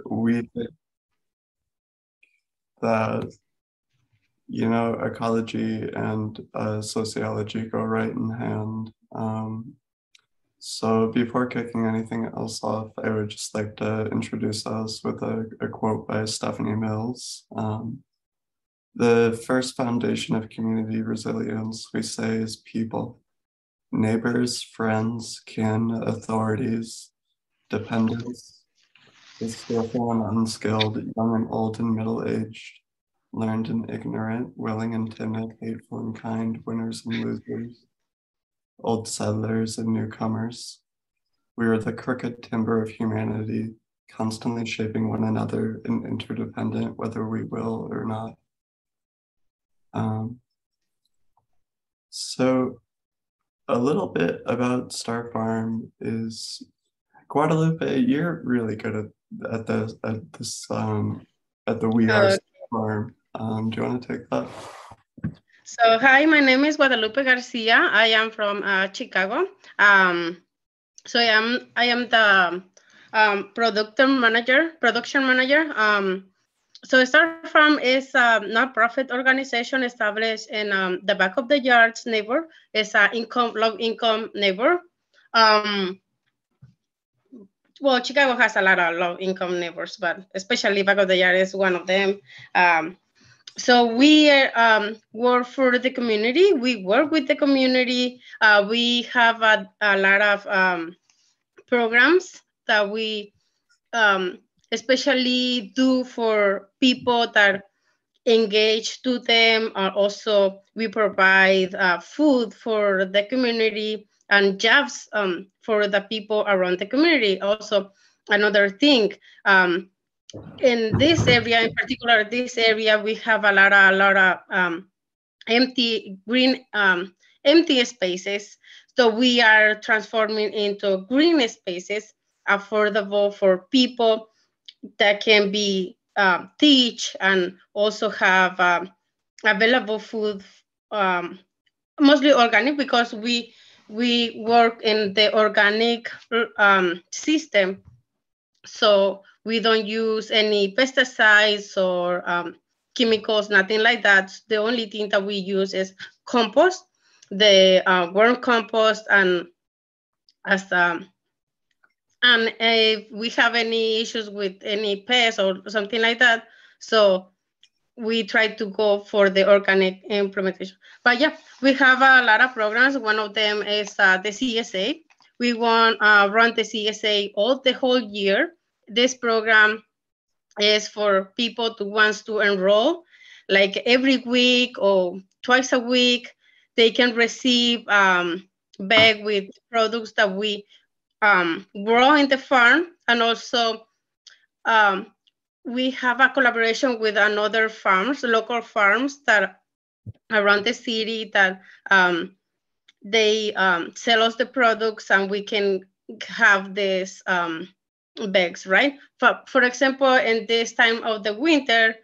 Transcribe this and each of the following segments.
we think that, ecology and sociology go right in hand. So before kicking anything else off, I would just like to introduce us with a quote by Stephanie Mills. The first foundation of community resilience, we say, is people: neighbors, friends, kin, authorities, dependents, the skillful and unskilled, young and old and middle-aged, learned and ignorant, willing and timid, hateful and kind, winners and losers, old settlers and newcomers. We are the crooked timber of humanity, constantly shaping one another and interdependent, whether we will or not. So a little bit about Star Farm is, Guadalupe, you're really good at the We Are Uh, Star Farm. Do you want to take that? so hi, my name is Guadalupe Garcia. I am from Chicago. So I am the production manager. So Star Farm is a nonprofit organization established in the back of the yards neighbor. It's a low income neighbor. Um, well, Chicago has a lot of low income neighbors, but especially back of the yard is one of them. So we work for the community. We work with the community. We have a lot of programs that we um, especially do for people that engage to them. Also, we provide food for the community and jobs for the people around the community. Also, another thing, in this area, in particular, this area, we have a lot of empty green empty spaces. So we are transforming into green spaces affordable for people that can be teach and also have available food, um, mostly organic, because we work in the organic system. So we don't use any pesticides or chemicals, nothing like that. The only thing that we use is compost, the worm compost, and as and if we have any issues with any pests or something like that, so we try to go for the organic implementation. But yeah, we have a lot of programs. One of them is the CSA. We want run the CSA all the whole year. This program is for people who wants to enroll, like every week or twice a week. They can receive bag with products that we grow in the farm, and also um, we have a collaboration with another farms, local farms that around the city that they sell us the products, and we can have this bags, right? For example, in this time of the winter,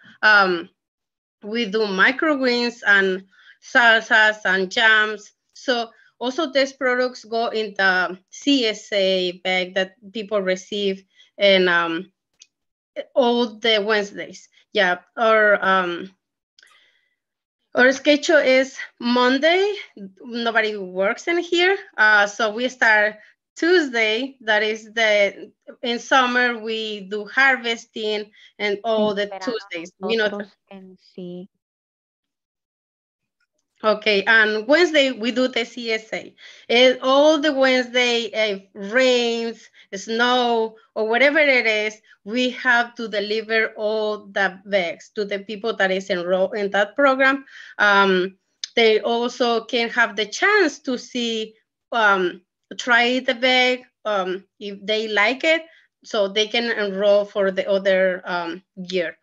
we do microgreens and salsas and jams. So also these products go in the CSA bag that people receive, and all the Wednesdays. Yeah, our schedule is Monday. Nobody works in here, so we start Tuesday. That is the in summer we do harvesting, and all En the verano Tuesdays. nosotros en sí. Okay, and Wednesday we do the CSA. And all the Wednesday, rains, snow, or whatever it is, we have to deliver all the bags to the people that is enrolled in that program. They also can have the chance to see, try the bag, if they like it, so they can enroll for the other year.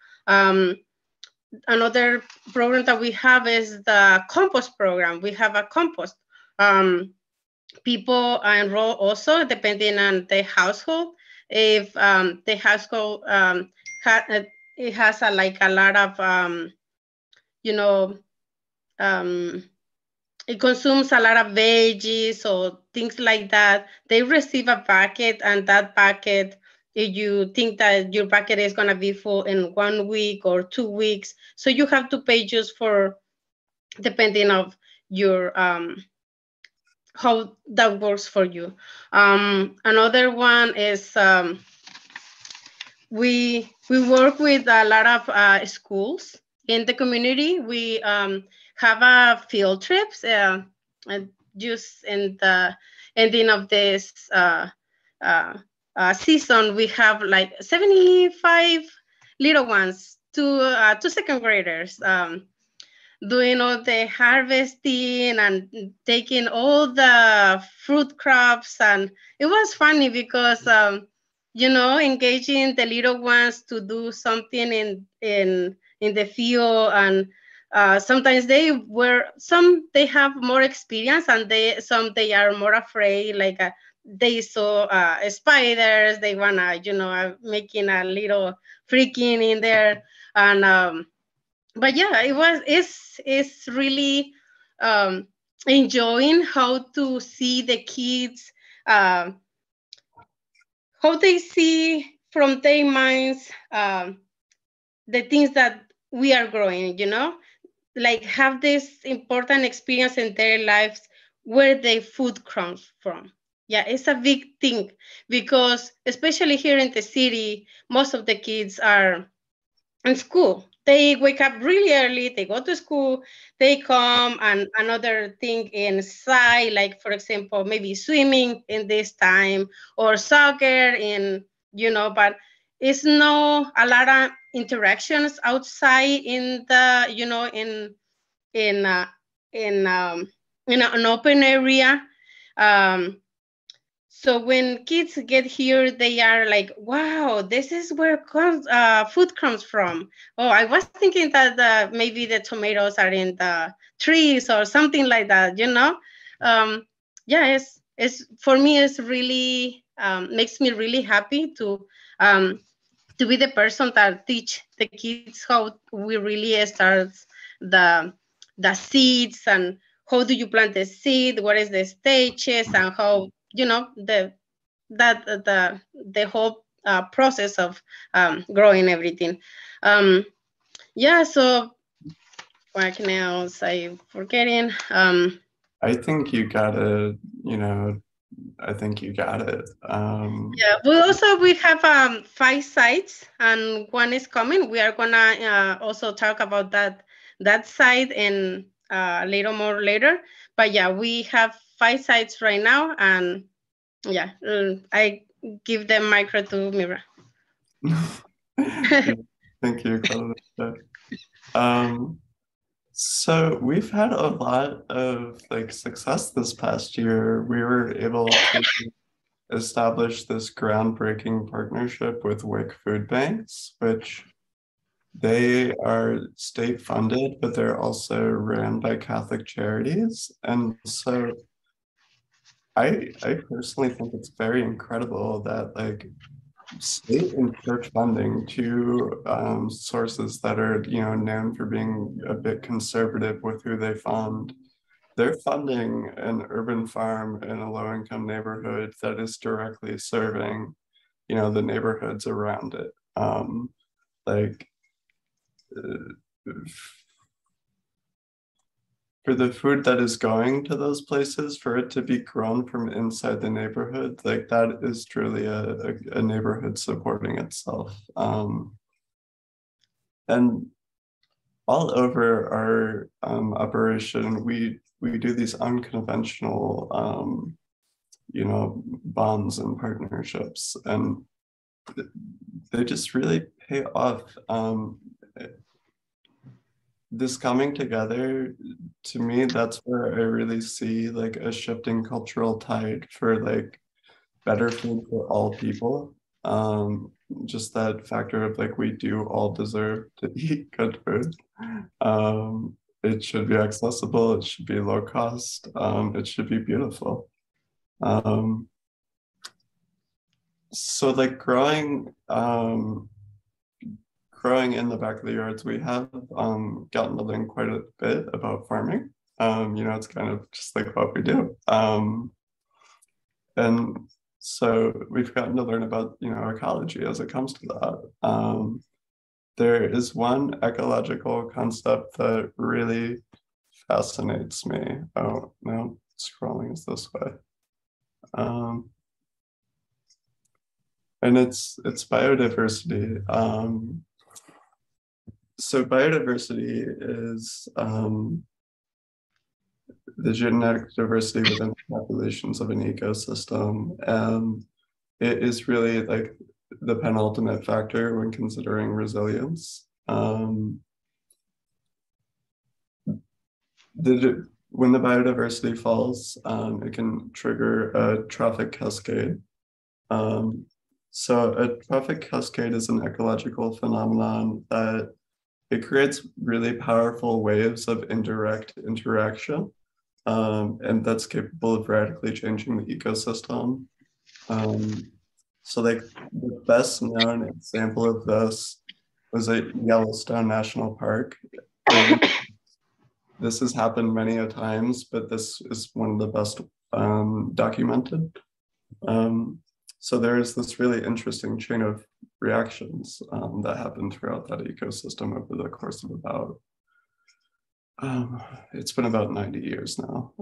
Another program that we have is the compost program. We have a compost. Um, People enroll also depending on the household. If the household it has like a lot of you know um, it consumes a lot of veggies or things like that, they receive a packet, and that packet if you think that your bucket is gonna be full in 1 week or 2 weeks. So you have to pay just for depending of your how that works for you. Another one is we work with a lot of schools in the community. We have a field trips and just in the ending of this uh, season. We have like 75 little ones to second graders. Doing all the harvesting and taking all the fruit crops, and it was funny because engaging the little ones to do something in the field. And sometimes they have more experience, and they are more afraid, like they saw spiders, they wanna making a little freaking in there. And but yeah, it's really um, enjoying how to see the kids, uh, how they see from their minds the things that we are growing, like have this important experience in their lives where their food comes from. Yeah, it's a big thing because especially here in the city, most of the kids are in school. They wake up really early, they go to school, they come, and another thing inside, like for example, maybe swimming in this time or soccer but it's no a lot of interactions outside in the, in uh, in in an open area. Um, so when kids get here, they are like, "Wow, this is where food comes from." Oh, I was thinking that maybe the tomatoes are in the trees or something like that. Um, yeah, it's for me. It's really makes me really happy to be the person that teach the kids how we really start the the seeds, and how do you plant the seed, what is the stages, and how the whole process of growing everything. um yeah, so what else I forgetting. I think you got it, I think you got it. Yeah, we have 5 sites, and one is coming. We are gonna also talk about that site in a little more later. But yeah, we have 5 sites right now, and yeah, I give the micro to Mira. Thank you, Carlos. So we've had a lot of success this past year. We were able to establish this groundbreaking partnership with WIC Food Banks, which they are state funded, but they're also ran by Catholic charities. And so I personally think it's very incredible that state and church funding, two sources that are known for being a bit conservative with who they fund, they're funding an urban farm in a low-income neighborhood that is directly serving the neighborhoods around it. Like for the food that is going to those places, for it to be grown from inside the neighborhood, that is truly a neighborhood supporting itself. And all over our operation, we do these unconventional, bonds and partnerships, and they just really pay off. This coming together, to me, that's where I really see a shifting cultural tide for better food for all people. Just that factor of we do all deserve to eat good food. It should be accessible, it should be low cost, it should be beautiful. So growing in the back of the yards, we have gotten to learn quite a bit about farming. It's kind of just what we do. And So we've gotten to learn about, ecology as it comes to that. There is one ecological concept that really fascinates me. Oh, no, scrolling is this way. And it's biodiversity. So biodiversity is the genetic diversity within populations of an ecosystem. And it is really like the penultimate factor when considering resilience. When the biodiversity falls, it can trigger a trophic cascade. So a trophic cascade is an ecological phenomenon that it creates really powerful waves of indirect interaction, and that's capable of radically changing the ecosystem. So like the best known example of this was at Yellowstone National Park. This has happened many a times, but this is one of the best documented. So there is this really interesting chain of reactions that happen throughout that ecosystem over the course of about, it's been about 90 years now,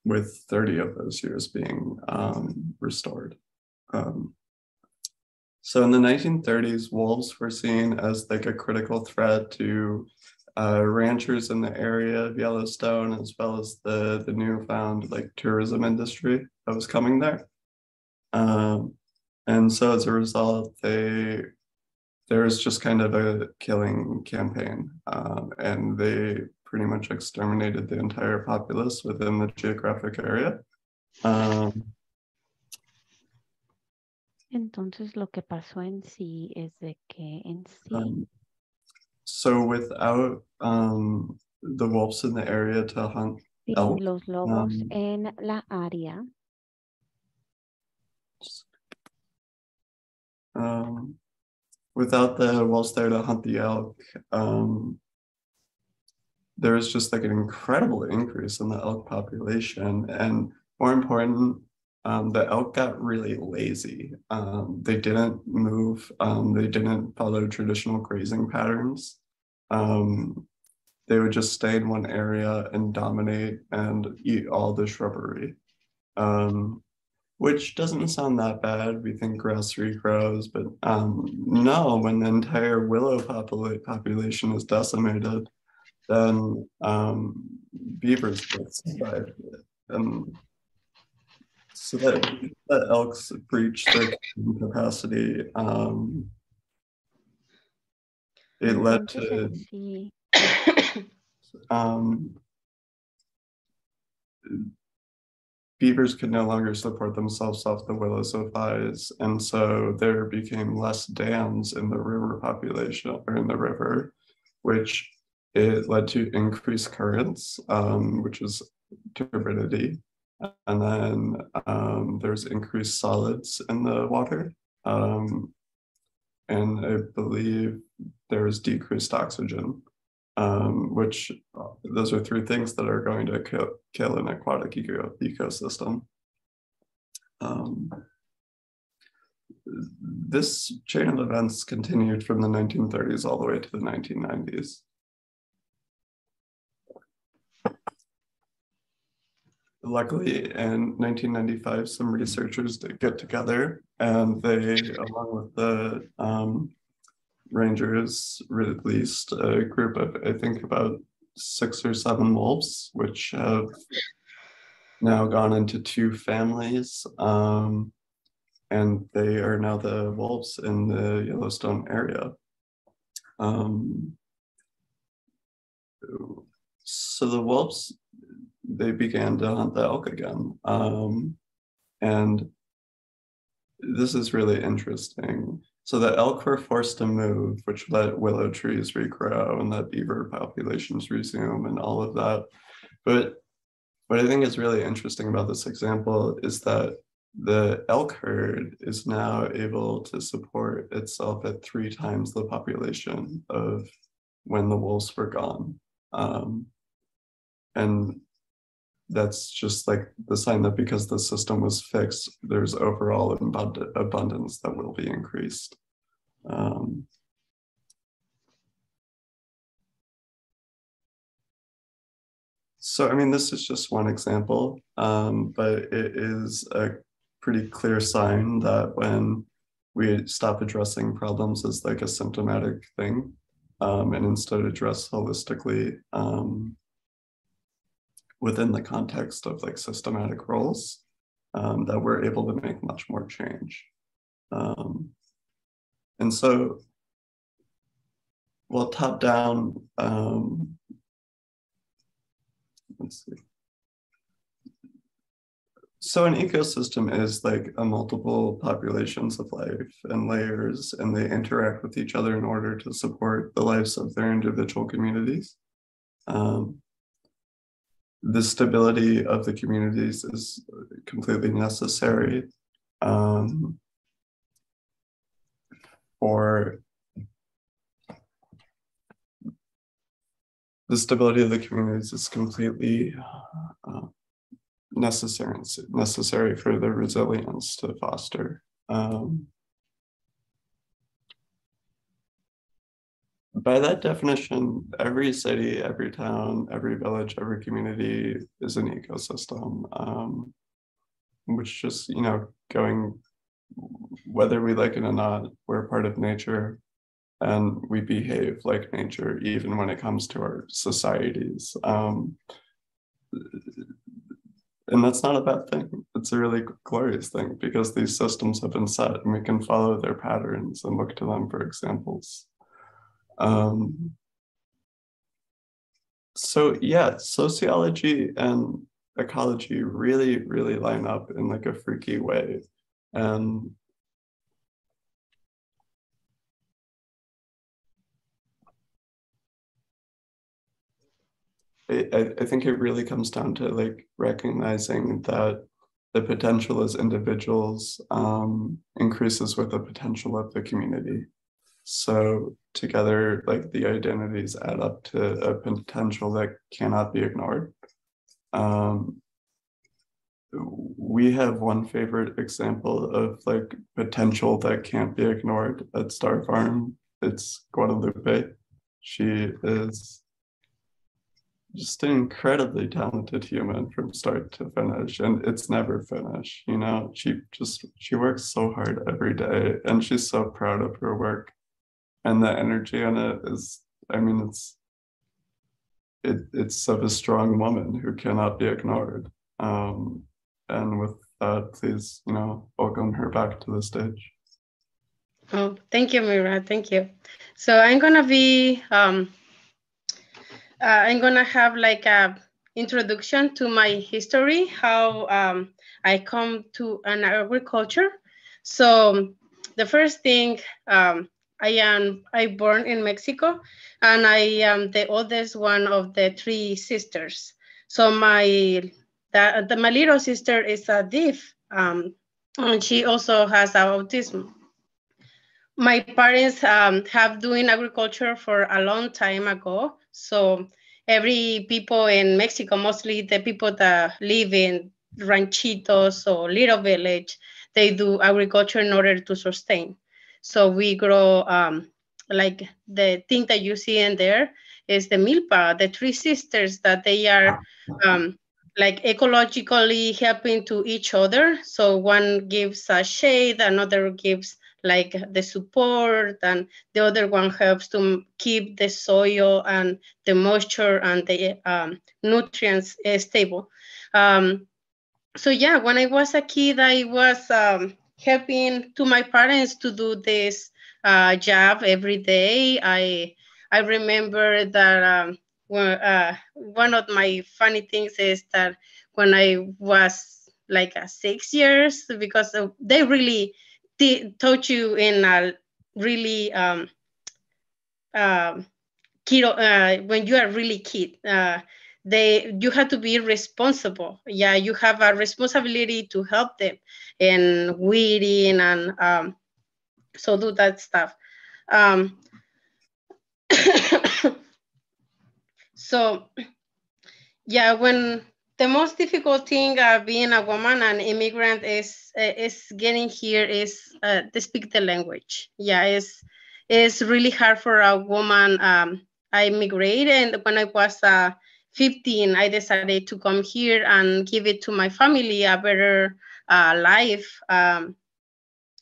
with 30 of those years being restored. So in the 1930s, wolves were seen as like a critical threat to ranchers in the area of Yellowstone, as well as the newfound like tourism industry that was coming there. And so as a result, there was just kind of a killing campaign, and they pretty much exterminated the entire populace within the geographic area. Entonces lo que pasó en sí es de que en sí So without the wolves in the area to hunt elk, los lobos en la área without the wolves there to hunt the elk, there was just like an incredible increase in the elk population. And more important, the elk got really lazy. They didn't move, they didn't follow traditional grazing patterns. They would just stay in one area and dominate and eat all the shrubbery, which doesn't sound that bad. We think grass regrows, but no, when the entire willow population is decimated, then beavers get survived. And so that elks breach their capacity. It led to beavers could no longer support themselves off the willow supplies, and so there became less dams in the river population or in the river, which it led to increased currents, which is turbidity, and then there's increased solids in the water, and I believe there's decreased oxygen. Which those are three things that are going to kill an aquatic ecosystem. This chain of events continued from the 1930s all the way to the 1990s. Luckily, in 1995, some researchers did get together, and they, along with the rangers, released a group of, I think, about 6 or 7 wolves, which have now gone into 2 families, and they are now the wolves in the Yellowstone area. So the wolves, they began to hunt the elk again, and this is really interesting. So the elk were forced to move, which let willow trees regrow and let beaver populations resume and all of that. But what I think is really interesting about this example is that the elk herd is now able to support itself at 3 times the population of when the wolves were gone. And that's just like the sign that because the system was fixed, there's overall abundance that will be increased. So, I mean, this is just one example, but it is a pretty clear sign that when we stop addressing problems as like a symptomatic thing, and instead address holistically within the context of like systematic roles, that we're able to make much more change. And so, well, top down, let's see. So an ecosystem is like a multiple populations of life and layers, and they interact with each other in order to support the lives of their individual communities. The stability of the communities is completely necessary for the stability of the communities is completely necessary for the resilience to foster. By that definition, every city, every town, every village, every community is an ecosystem, which just, you know, going, whether we like it or not, we're part of nature and we behave like nature, even when it comes to our societies. And that's not a bad thing. It's a really glorious thing because these systems have been set and we can follow their patterns and look to them for examples. So yeah, sociology and ecology really, really line up in like a freaky way. And I think it really comes down to like recognizing that the potential as individuals increases with the potential of the community. So together, like the identities add up to a potential that cannot be ignored. We have one favorite example of like potential that can't be ignored at Star Farm. It's Guadalupe. She is just an incredibly talented human from start to finish, and it's never finished. You know, she works so hard every day, and she's so proud of her work. And the energy on it is, I mean, it's of a strong woman who cannot be ignored. And with that, please, you know, welcome her back to the stage. Oh, thank you, Mira. Thank you. So I'm gonna be, I'm gonna have like a introduction to my history, how I come to an agriculture. So the first thing, I born in Mexico, and I am the oldest one of the three sisters. So my little sister is a deaf, and she also has autism. My parents have doing agriculture for a long time ago. So every people in Mexico, mostly the people that live in ranchitos or little village, they do agriculture in order to sustain. So we grow, like the thing that you see in there is the milpa, the three sisters that they are like ecologically helping to each other. So one gives a shade, another gives like the support, and the other one helps to keep the soil and the moisture and the nutrients stable. So yeah, when I was a kid, I was helping to my parents to do this job every day. I remember that one of my funny things is that when I was like 6 years, because they really taught you in a really kid, when you are really kid, you have to be responsible. Yeah, you have a responsibility to help them in weeding and so do that stuff. So yeah, when the most difficult thing being a woman and immigrant is getting here is to speak the language. Yeah, it's really hard for a woman. I immigrated, and when I was 15, I decided to come here and give it to my family a better life.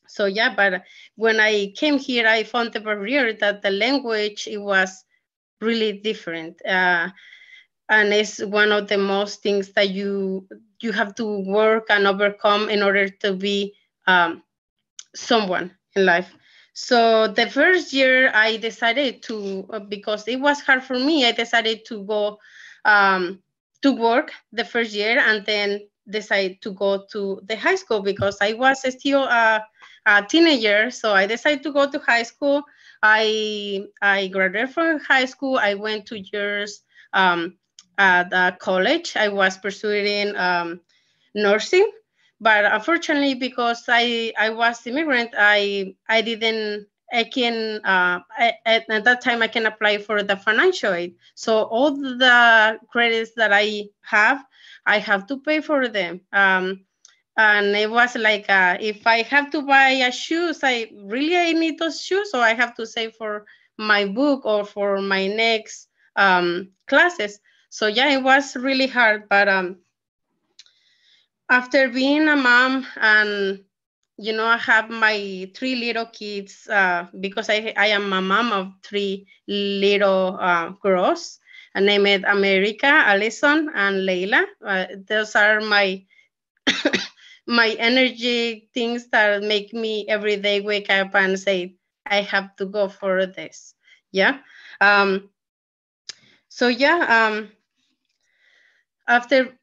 So yeah, but when I came here, I found the barrier that the language it was really different. And it's one of the most things that you have to work and overcome in order to be someone in life. So the first year I decided to, because it was hard for me, I decided to go to work the first year and then decide to go to the high school because I was still a teenager. So I decided to go to high school. I graduated from high school. I went 2 years at college. I was pursuing nursing, but unfortunately because I was immigrant, I didn't I can at that time I can apply for the financial aid. So all the credits that I have to pay for them. And it was like if I have to buy a shoes, I need those shoes, so I have to save for my book or for my next classes. So yeah, it was really hard, but after being a mom and I have my three little kids because I am a mom of three little girls. And named America, Allison, and Layla. Those are my my energy things that make me every day wake up and say, I have to go for this. Yeah. Um, so yeah, after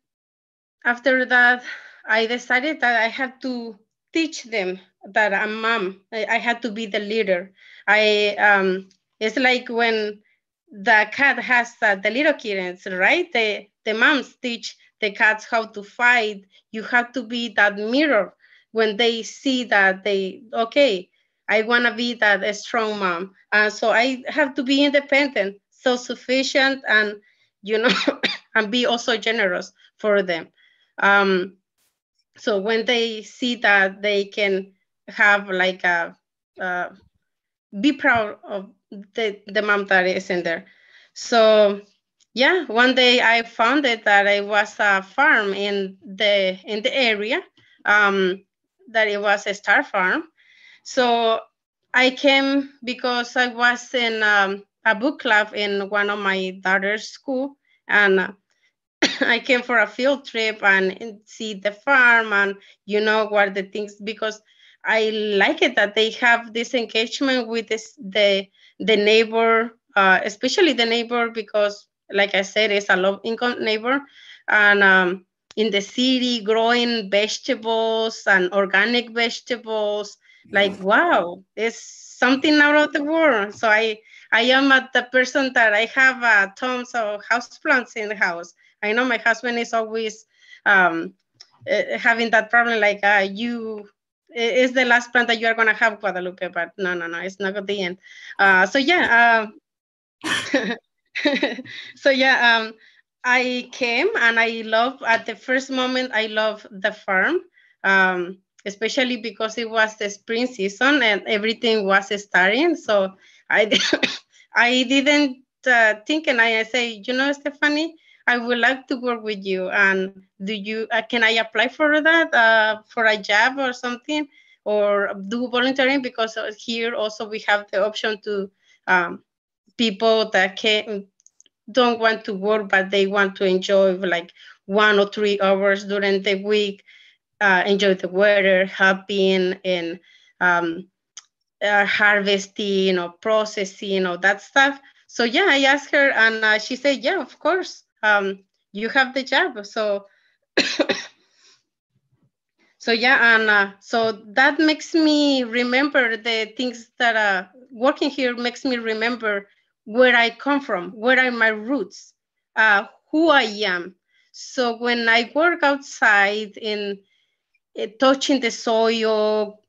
after that, I decided that I had to teach them that I'm mom. I had to be the leader. It's like when the cat has the little kittens, right? The moms teach the cats how to fight. You have to be that mirror when they see that okay, I want to be that a strong mom. So I have to be independent, self-sufficient, and and be also generous for them. Um, so when they see that they can have like be proud of the mom that is in there. So yeah, one day I found it that it was a farm in the area, that it was a star farm. So I came because I was in a book club in one of my daughter's school, and I came for a field trip and see the farm and what the things, because I like it that they have this engagement with the neighbor, especially the neighbor, because like I said, it's a low income neighbor, and in the city growing vegetables and organic vegetables, like wow, it's something out of the world. So I am at the person that I have tons of houseplants in the house. I know my husband is always having that problem, like you is the last plant that you are gonna have, Guadalupe, but no, it's not at the end. So yeah, so yeah, I came and I love at the first moment I love the farm, especially because it was the spring season and everything was starting. So I I didn't think, and I say, Stephanie, I would like to work with you. And do you can I apply for that for a job or something, or do volunteering? Because here also we have the option to people that don't want to work, but they want to enjoy like 1 or 3 hours during the week, enjoy the weather, helping and harvesting or processing or that stuff. So yeah, I asked her, and she said, yeah, of course, you have the job. So so yeah, and so that makes me remember the things that working here makes me remember where I come from, where are my roots, who I am. So when I work outside in touching the soil,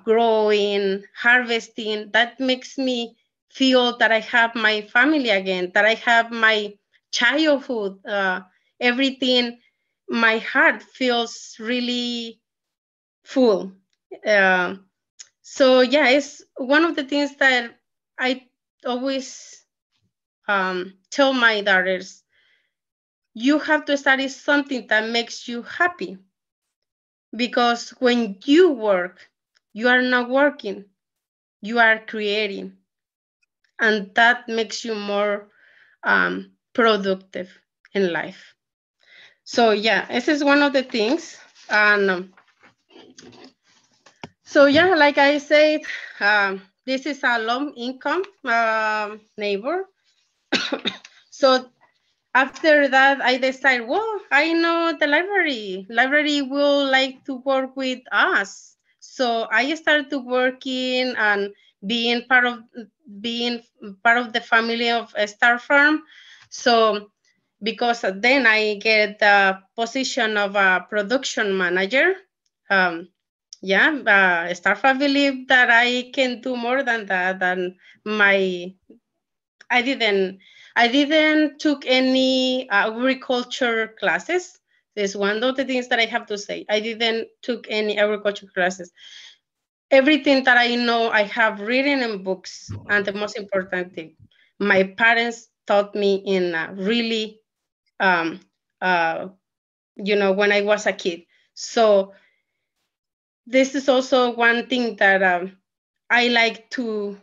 growing, harvesting, that makes me feel that I have my family again, that I have my childhood, everything. my heart feels really full. So yeah, it's one of the things that I always tell my daughters, you have to study something that makes you happy, because when you work, you are not working, you are creating, and that makes you more productive in life. So yeah, this is one of the things. And so yeah, like I said, this is a low income neighbor. So after that, I decided, well, I know the library. Library will like to work with us. So I started to working and being part of being part of the family of a Star Farm. So because then I get the position of a production manager. Um, yeah, Star Farm believe that I can do more than that, than my I didn't. I didn't took any agriculture classes. This is one of the things that I have to say. I didn't took any agriculture classes. Everything that I know, I have written in books. And the most important thing, my parents taught me in a really, um, uh, when I was a kid. So this is also one thing that I like to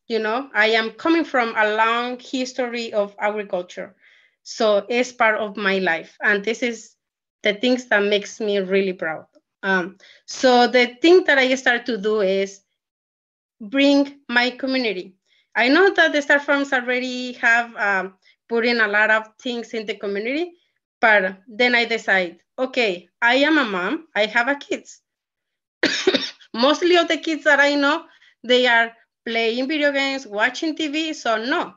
I am coming from a long history of agriculture. So it's part of my life. And this is the things that makes me really proud. So the thing that I start to do is bring my community. I know that the Star Farms already have put in a lot of things in the community, but then I decide, okay, I am a mom, I have a kids. Mostly of the kids that I know, they are playing video games, watching TV. So no,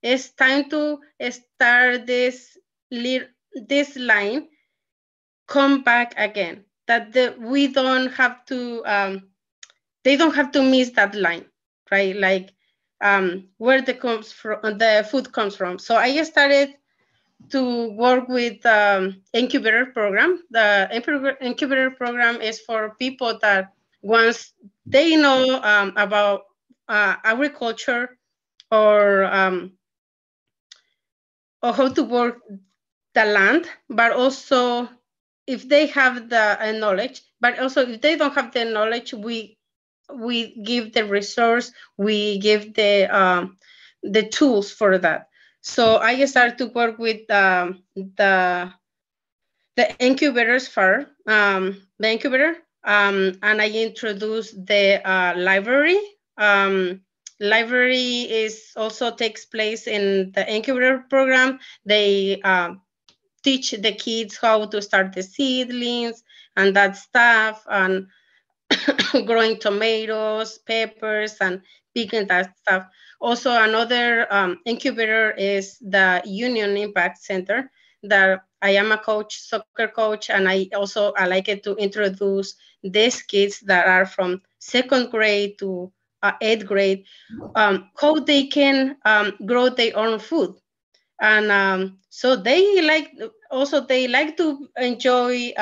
it's time to start this line, come back again. That we don't have to, they don't have to miss that line, right? Like where the food comes from. So I started to work with incubator program. The incubator program is for people that once they know about agriculture or how to work the land, but also if they have the knowledge, but also if they don't have the knowledge, we give the resource, we give the tools for that. So I started to work with the incubators for the incubator, and I introduced the library. Library is also takes place in the incubator program. They teach the kids how to start the seedlings and that stuff, and growing tomatoes, peppers, and picking that stuff. Also, another incubator is the Union Impact Center that I am a coach, soccer coach, and I like it to introduce these kids that are from second grade to eighth grade, how they can grow their own food. And so they like to enjoy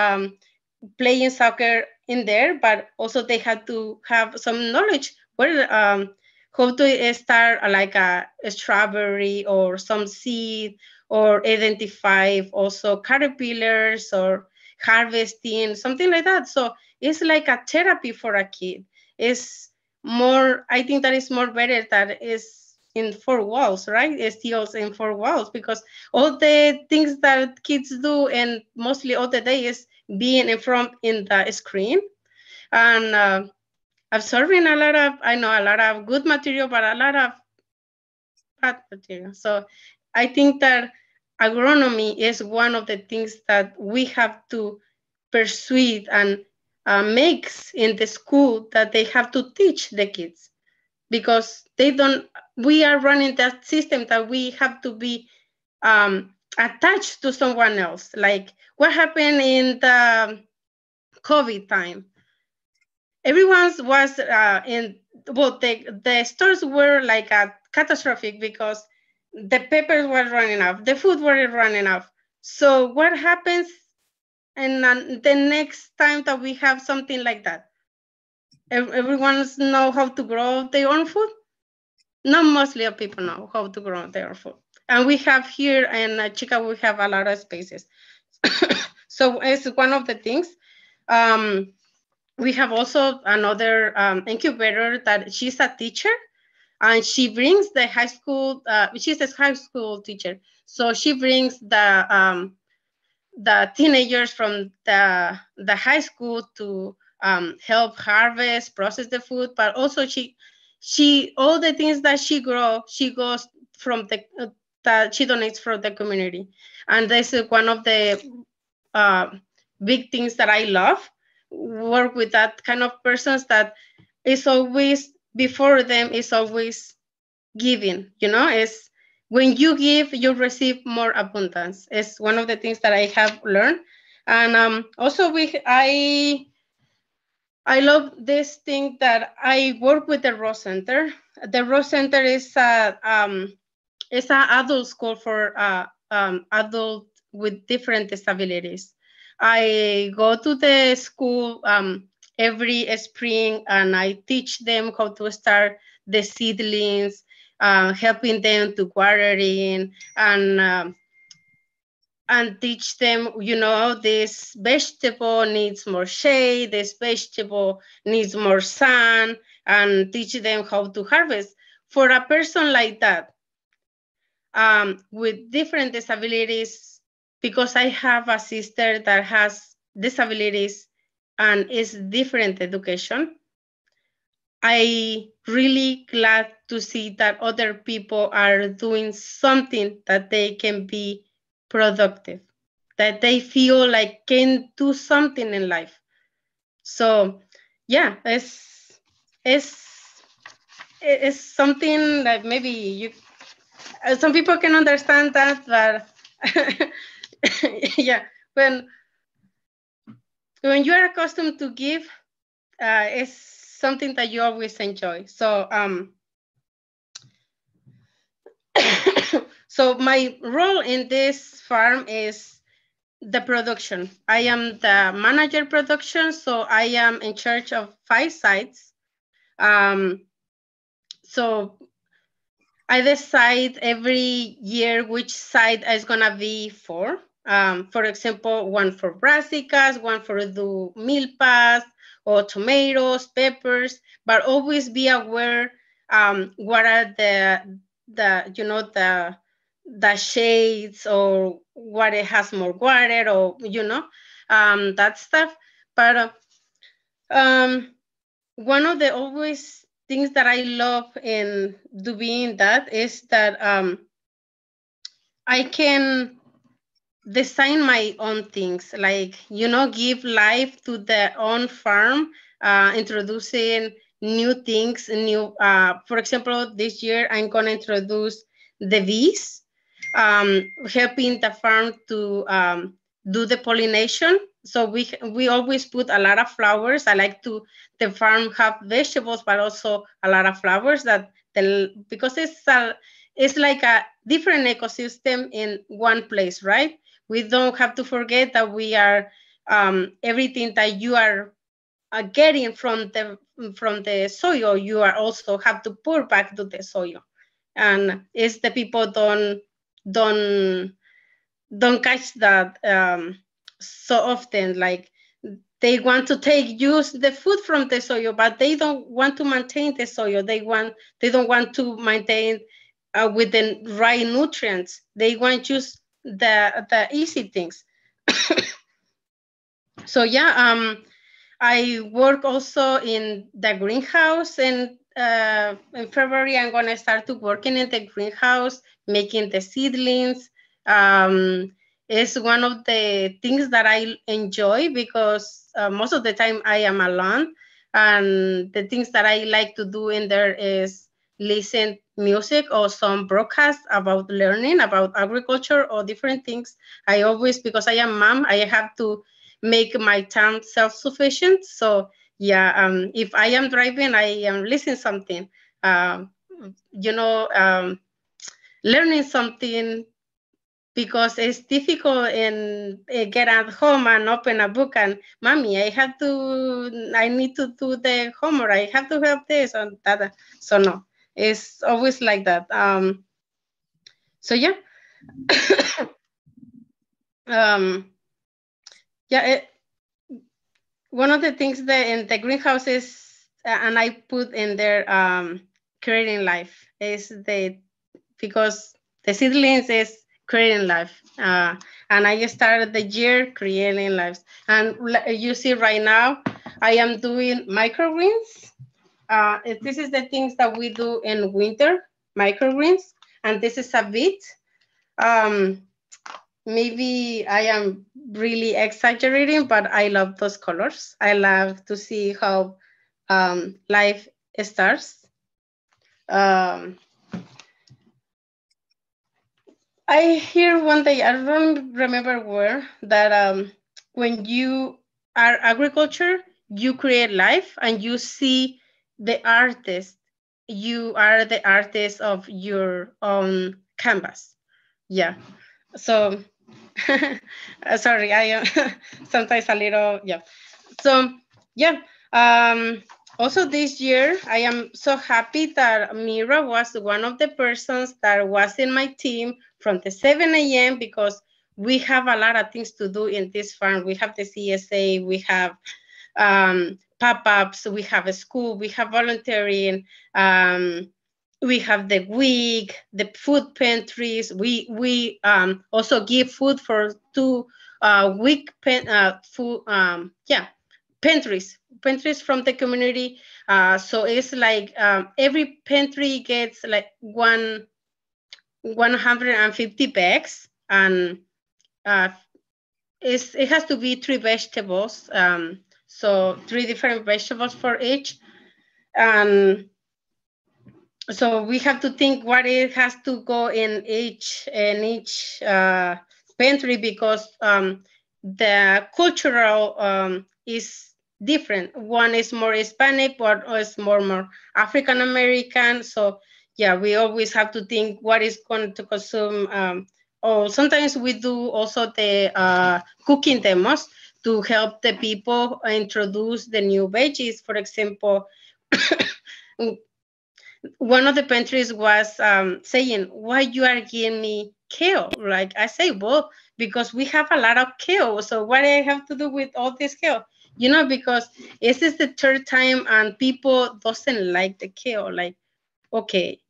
playing soccer in there, but also they had to have some knowledge where how to start like a strawberry or some seed, or identify also caterpillars or harvesting, something like that. So it's like a therapy for a kid. It's more, I think that is more better that is in four walls, right? It's still in four walls, because all the things that kids do and mostly all the day is being in front in the screen and absorbing a lot of good material, but a lot of bad material. So I think that agronomy is one of the things that we have to persuade and makes in the school, that they have to teach the kids, because we are running that system that we have to be attached to someone else. Like what happened in the COVID time, everyone was the stores were like catastrophic, because the papers were running out, the food were running out. So what happens? the next time that we have something like that, everyone's know how to grow their own food. Not mostly of people know how to grow their own food. And we have here in Chicago, we have a lot of spaces. So it's one of the things. We have also another incubator that she's a teacher, and she brings the high school, she's a high school teacher. So she brings the teenagers from the high school to help harvest, process the food, but also she all the things that she grow, she goes from that she donates from the community. And this is one of the big things that I love, work with that kind of persons that is always before them is always giving, is when you give, you receive more abundance. It's one of the things that I have learned. And also I love this thing that I work with the Rose Center. The Rose Center is an adult school for adult with different disabilities. I go to the school every spring, and I teach them how to start the seedlings, helping them to watering, and teach them, this vegetable needs more shade, this vegetable needs more sun, and teach them how to harvest. For a person like that, with different disabilities, because I have a sister that has disabilities and is different education, I really glad to see that other people are doing something that they can be productive, that they feel like can do something in life. So yeah, it's something that maybe some people can understand that, but yeah, when you are accustomed to give, it's something that you always enjoy. So so my role in this farm is the production. I am the manager production, so I am in charge of 5 sites. So I decide every year which site is gonna be for. For example, one for brassicas, one for the milpas or tomatoes, peppers, but always be aware what are the shades, or what it has more water, or that stuff. But one of the always things that I love in doing that is that I can design my own things, like, give life to the own farm, introducing new things, for example, this year I'm going to introduce the bees, helping the farm to do the pollination. So we always put a lot of flowers. I like the farm have vegetables, but also a lot of flowers, because it's like a different ecosystem in one place, right? We don't have to forget that we are everything that you are getting from the soil, you are also have to pour back to the soil. And it's the people don't catch that so often. Like, they want to use the food from the soil, but they don't want to maintain the soil. They don't want to maintain with the right nutrients. They want just the easy things. So yeah, I work also in the greenhouse, and in February I'm gonna start to working in the greenhouse, making the seedlings. It's one of the things that I enjoy, because most of the time I am alone, and the things that I like to do in there is listen music or some broadcasts about learning about agriculture or different things. I always, because I am mom, I have to make my town self-sufficient. So yeah, if I am driving, I am listening something, um, learning something, because it's difficult and get at home and open a book and mommy, I need to do the homework. I have to help this and that. So no, it's always like that. So yeah, yeah. One of the things that in the greenhouse is, and I put in there, creating life is because the seedlings is creating life. And I started the year creating lives. And you see right now, I am doing microgreens. This is the things that we do in winter, microgreens. And this is a bit. Um, Maybe I am really exaggerating, but I love those colors. I love to see how life starts. Um, I hear one day, I don't remember where, that when you are agriculture, you create life and you see the artist. You are the artist of your own canvas. Yeah. So, sorry, I am sometimes a little, yeah. So, yeah. Um, Also this year, I am so happy that Mira was one of the persons that was in my team from the 7 a.m. because we have a lot of things to do in this farm. We have the CSA, we have pop-ups, we have a school, we have volunteering, we have the week, the food pantries. We also give food for 2 week food, pantries from the community. So it's like every pantry gets like 150 bags, and it has to be 3 vegetables. So 3 different vegetables for each. And so we have to think what it has to go in each pantry, because the cultural is different. One is more Hispanic, one is more African American. So yeah, we always have to think what is going to consume. Or sometimes we do also the cooking demos to help the people introduce the new veggies. For example, one of the pantries was saying, why you are giving me kale? Like I say, well, because we have a lot of kale. So what do I have to do with all this kale? Because this is the third time and people doesn't like the kale. Like, okay,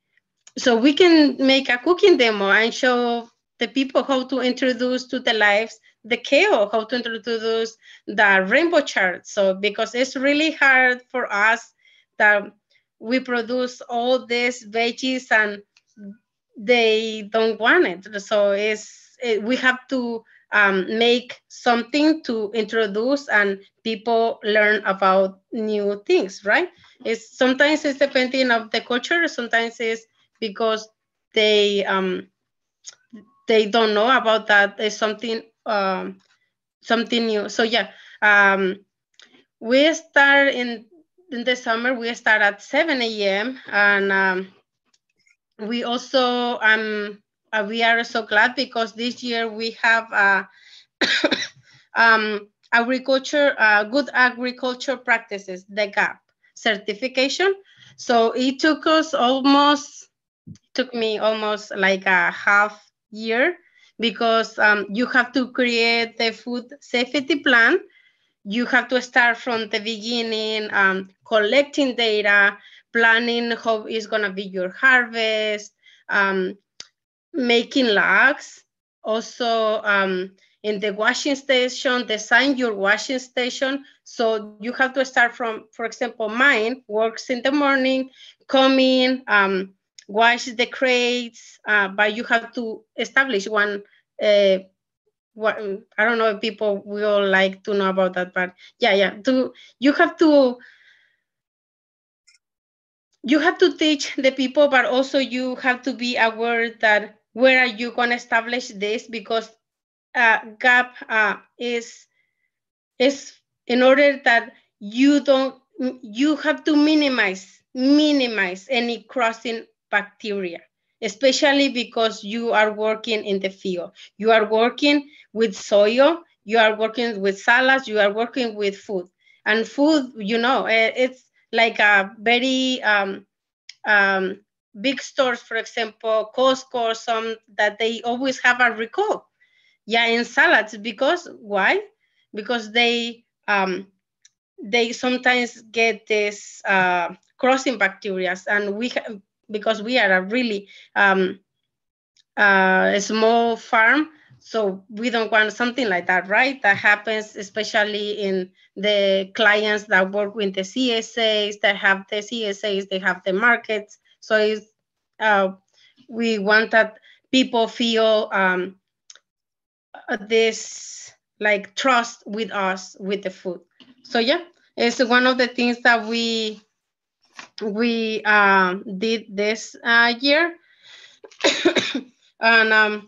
so we can make a cooking demo and show the people how to introduce to the lives the kale, how to introduce the rainbow chart. So because it's really hard for us that we produce all these veggies and they don't want it. So we have to make something to introduce and people learn about new things, right? Sometimes it's depending of the culture, sometimes it's because they don't know about that. There's something new. So yeah, we start in the summer. We start at 7 a.m. and we also we are so glad because this year we have good agriculture practices, the GAP certification. So it took me almost like a half year, because you have to create the food safety plan. You have to start from the beginning, collecting data, planning how is going to be your harvest, making logs. Also, in the washing station, design your washing station. So you have to start from, for example, mine works in the morning, come in, wash the crates, but you have to establish one. What I don't know if people will like to know about that, but yeah. You have to teach the people, but also you have to be aware that where are you going to establish this, because gap is in order that you have to minimize any crossing bacteria. especially because you are working in the field. You are working with soil, you are working with salads, you are working with food. And food, it's like a very big stores, for example, Costco, some that they always have a recall. Yeah, in salads, because why? Because they sometimes get this crossing bacteria, and because we are a really small farm, so we don't want something like that, right? That happens especially in the clients that work with the CSAs, that have the CSAs, they have the markets. So we want that people feel this like trust with us with the food. So yeah, it's one of the things that we did this year. And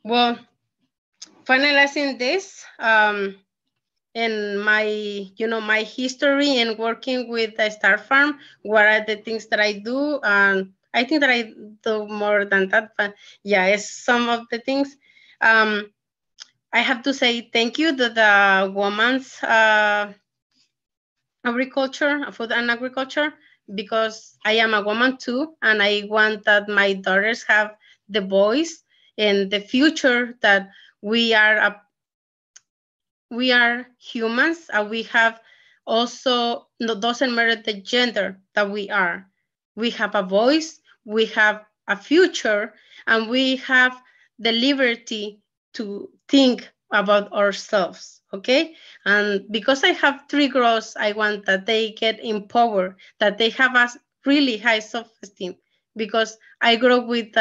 well, finalizing this in my history and working with the Star Farm, what are the things that I do? And I think that I do more than that, but yeah, it's some of the things. I have to say thank you to the women's agriculture, food and agriculture, because I am a woman too, and I want that my daughters have the voice in the future, that we are humans, and we have also, no, doesn't matter the gender that we are. We have a voice, we have a future, and we have the liberty to think about ourselves, okay? And because I have 3 girls, I want that they get empowered, that they have a really high self-esteem, because I grew up with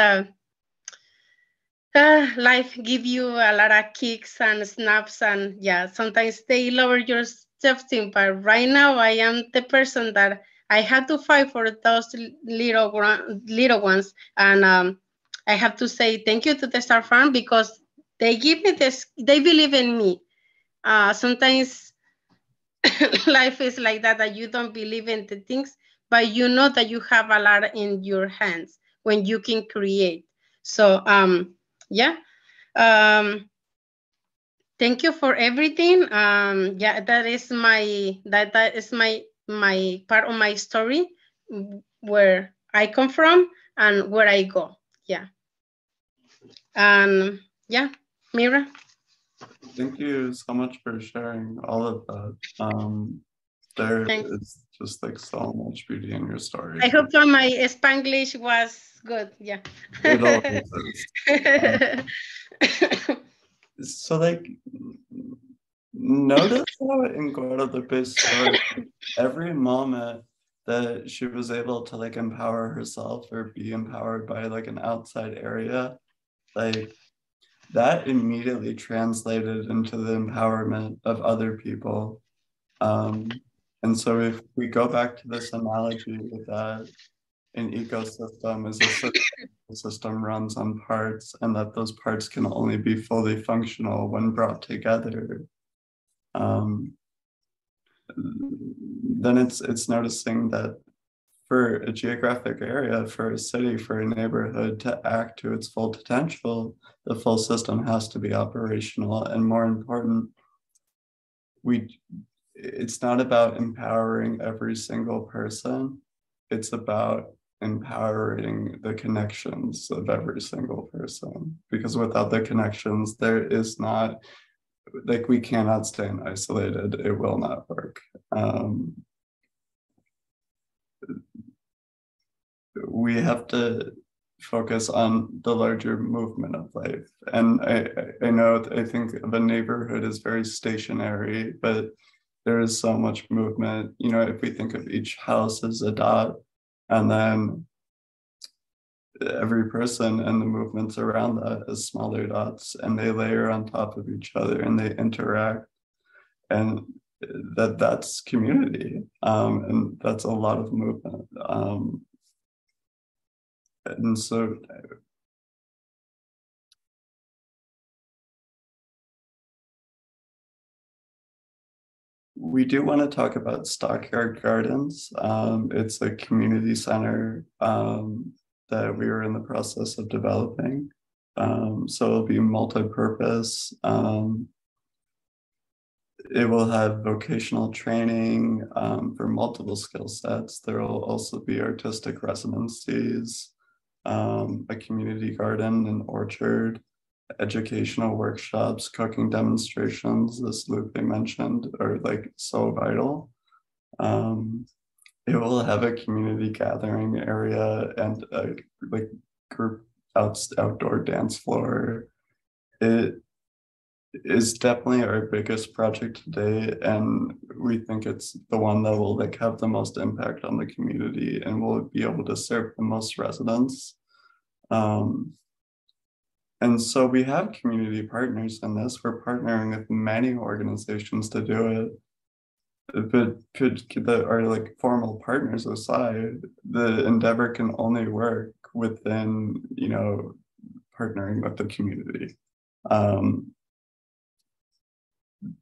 life give you a lot of kicks and snaps, and yeah, sometimes they lower your self-esteem. But right now, I am the person that I had to fight for those little ones, and I have to say thank you to the Star Farm, because they give me this. They believe in me. Sometimes life is like that, that you don't believe in the things, but you know that you have a lot in your hands when you can create. So yeah. Thank you for everything. Yeah, that is my part of my story, where I come from and where I go. Yeah. And yeah, Mira. Thank you so much for sharing all of that. There Thanks. is just like so much beauty in your story. I hope that my Spanglish was good. Yeah. It always is. So like, notice how in Guadalupe's story, every moment that she was able to like empower herself or be empowered by like an outside area, like that immediately translated into the empowerment of other people. And so if we go back to this analogy that an ecosystem is a system runs on parts, and that those parts can only be fully functional when brought together, then it's noticing that for a geographic area, for a city, for a neighborhood to act to its full potential, the full system has to be operational. And more important, it's not about empowering every single person. It's about empowering the connections of every single person. Because without the connections, there is not, like, we cannot stand isolated. It will not work. We have to focus on the larger movement of life. And I think of a neighborhood as very stationary, but there is so much movement. You know, if we think of each house as a dot, and then every person and the movements around that as smaller dots, and they layer on top of each other and they interact, and that's community, and that's a lot of movement. And so we do want to talk about Stockyard Gardens. It's a community center that we are in the process of developing. So it'll be multi-purpose. It will have vocational training for multiple skill sets. There will also be artistic residencies, a community garden and orchard, educational workshops, cooking demonstrations, as Lupe mentioned, are like so vital. It will have a community gathering area and a like group outdoor dance floor. It is definitely our biggest project today, and we think it's the one that will like have the most impact on the community and will be able to serve the most residents. And so we have community partners in this. We're partnering with many organizations to do it. But that are like formal partners aside, the endeavor can only work within, you know, partnering with the community.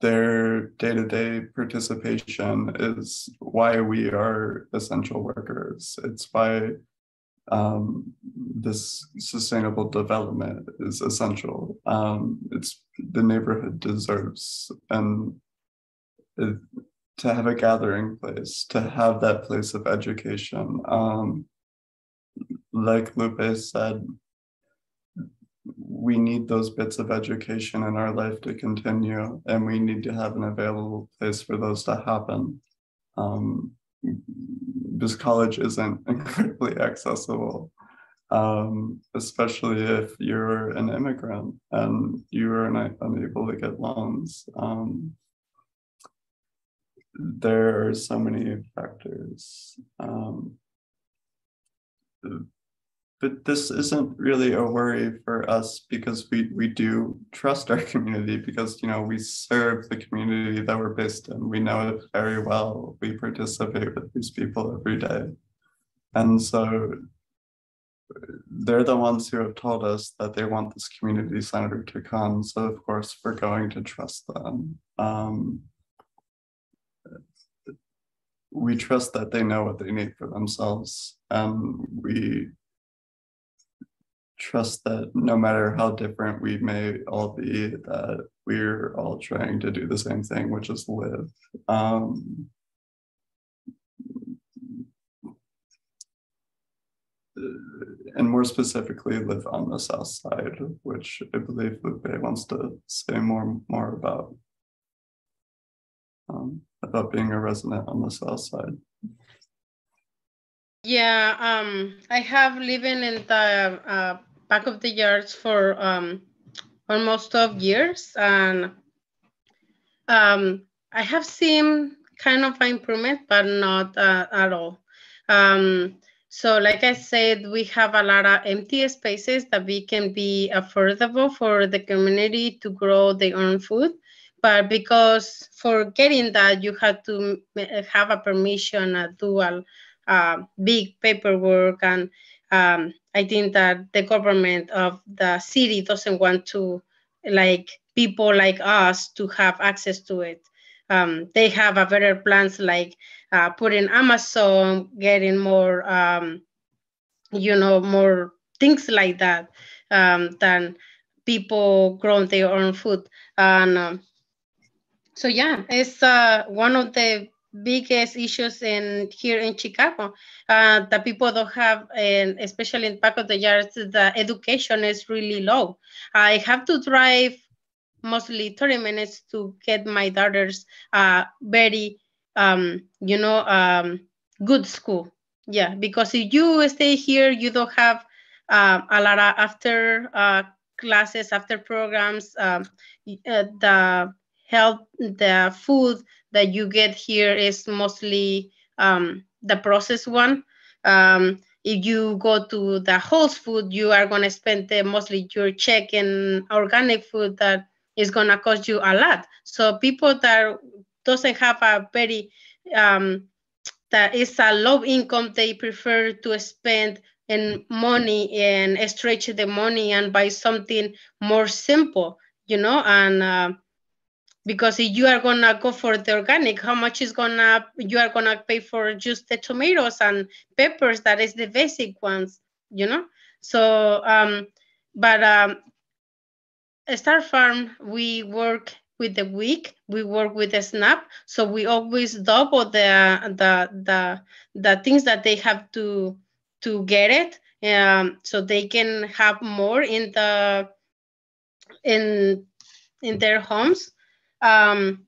Their day-to-day participation is why we are essential workers. It's why this sustainable development is essential. It's the neighborhood deserves and to have a gathering place, to have that place of education. Like Lupe said, we need those bits of education in our life to continue, and we need to have an available place for those to happen. This college isn't incredibly accessible, especially if you're an immigrant and you are unable to get loans. There are so many factors. But this isn't really a worry for us because we do trust our community because, you know, we serve the community that we're based in. We know it very well. We participate with these people every day. And so they're the ones who have told us that they want this community center to come. So of course, we're going to trust them. We trust that they know what they need for themselves. And we trust that no matter how different we may all be, that we're all trying to do the same thing, which is live. And more specifically, live on the south side, which I believe Lupe wants to say more about being a resident on the south side. Yeah, I have living in the back of the yards for almost 12 years, and I have seen kind of an improvement, but not at all. So like I said, we have a lot of empty spaces that we can be affordable for the community to grow their own food. But because for getting that, you have to have a permission, do a big paperwork. And I think that the government of the city doesn't want to, like, people like us to have access to it. They have a better plans like putting Amazon, getting more, more things like that than people growing their own food. And so yeah, it's one of the biggest issues here in Chicago that people don't have, and especially in back of the yards, the education is really low. I have to drive mostly 30 minutes to get my daughter's very, good school. Yeah, because if you stay here, you don't have a lot of after classes, after programs. The health, the food that you get here is mostly the processed one. If you go to the whole food, you are going to spend mostly your check in organic food that is going to cost you a lot. So people that doesn't have a very, that is a low income, they prefer to spend in money and stretch the money and buy something more simple, and because if you are gonna go for the organic, how much is you are gonna pay for just the tomatoes and peppers, that is the basic ones. you know. So, but Star Farm, we work with the week, we work with the SNAP, so we always double the things that they have to get it, so they can have more in in their homes. Um,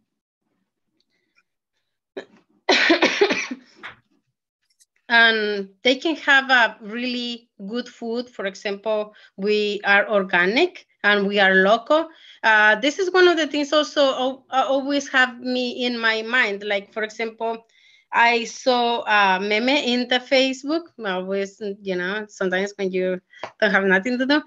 and they can have a really good food. For example, we are organic and we are local. This is one of the things also always have me in my mind. Like, for example, I saw a meme in the Facebook. Always, sometimes when you don't have nothing to do,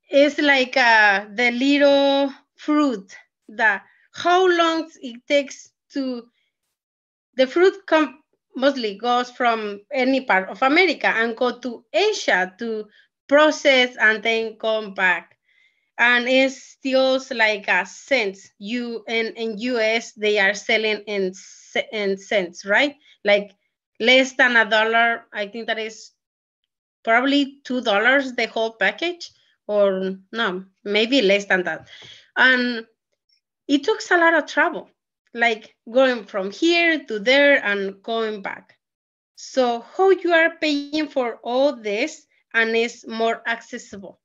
it's like the little fruit that how long it takes to the fruit mostly goes from any part of America and go to Asia to process and then come back. And it's still like a cents. In US they are selling in cents, right? Like less than $1. I think that is probably $2 the whole package, or no, maybe less than that. And it took a lot of trouble, like going from here to there and going back. So how you are paying for all this and is more accessible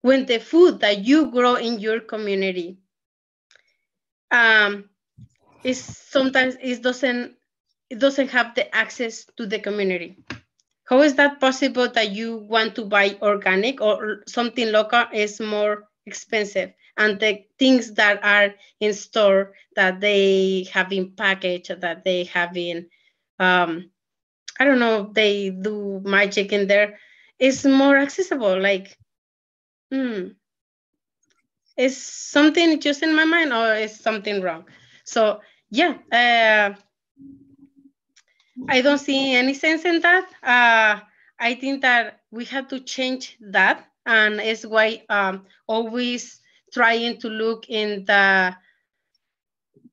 when the food that you grow in your community is sometimes it doesn't have the access to the community. How is that possible that you want to buy organic or something local is more expensive, and the things that are in store that they have in package, that they have in, I don't know, they do magic in there, is more accessible? Like, is something just in my mind or is something wrong? So yeah, I don't see any sense in that. I think that we have to change that, and it's why always trying to look in the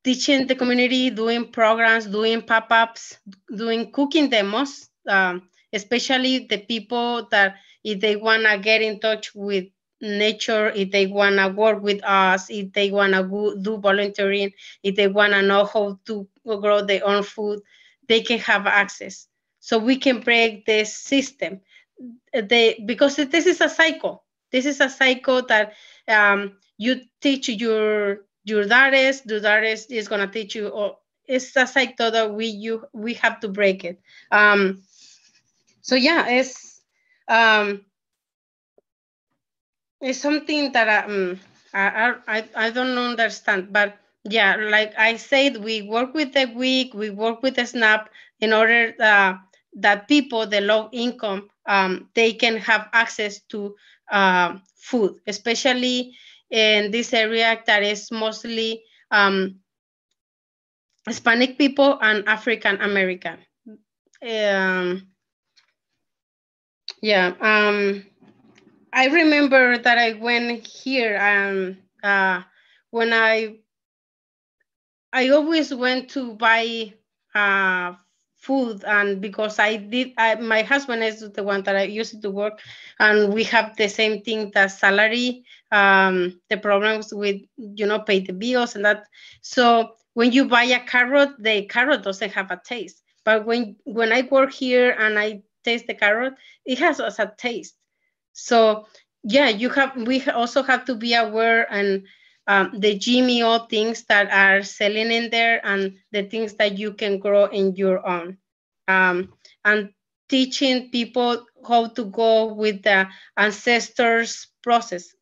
teaching the community, doing programs, doing pop-ups, doing cooking demos, especially the people that if they want to get in touch with nature, if they want to work with us, if they want to do volunteering, if they want to know how to grow their own food, they can have access. So we can break this system. Because this is a cycle. This is a cycle that you teach your daughters, the daughters is gonna teach you. Or it's a cycle that we have to break it. So yeah, it's something that I don't understand, but yeah, like I said, we work with the WIC, we work with the SNAP in order that people, the low income, they can have access to food, especially in this area that is mostly Hispanic people and African American. Yeah. I remember that I went here when I always went to buy food, and because my husband is the one that I used to work, and we have the same thing, the salary, the problems with, pay the bills and that. So when you buy a carrot, the carrot doesn't have a taste. But when I work here and I taste the carrot, it has a taste. So yeah, we also have to be aware and the GMO things that are selling in there and the things that you can grow in your own. And teaching people how to go with the ancestors process,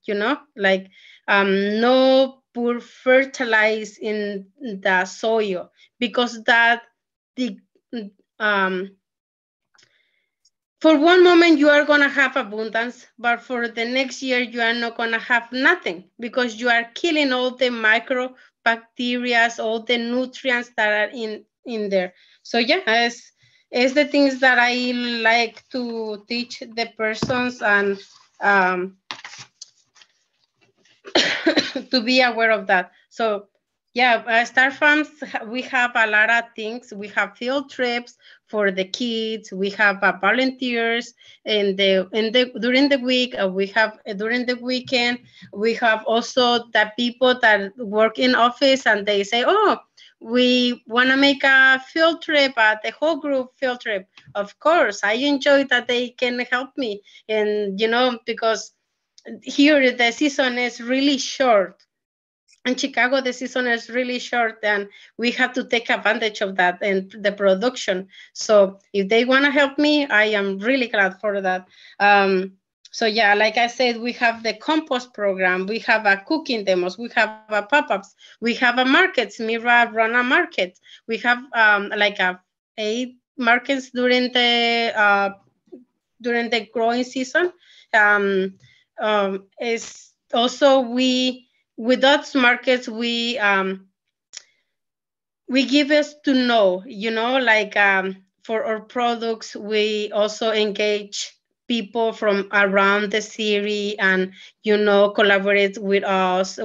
like no pure fertilize in the soil, because that the for one moment you are going to have abundance, but for the next year you are not going to have nothing, because you are killing all the microbacteria, all the nutrients that are in there. So yeah, it's the things that I like to teach the persons, and to be aware of that. So Yeah, Star Farms, we have a lot of things. We have field trips for the kids. We have volunteers during the week. We have during the weekend. We have also the people that work in office, and they say, "Oh, we want to make a field trip, the whole group field trip." Of course, I enjoy that they can help me, and because here the season is really short. In Chicago, the season is really short, and we have to take advantage of that and the production. So if they want to help me, I am really glad for that. So yeah, like I said, we have the compost program, we have a cooking demos, we have a pop-ups, we have a markets. Mira run a market. We have like 8 markets during the growing season. Is also we with those markets we give us to know, like for our products, we also engage people from around the city and collaborate with us.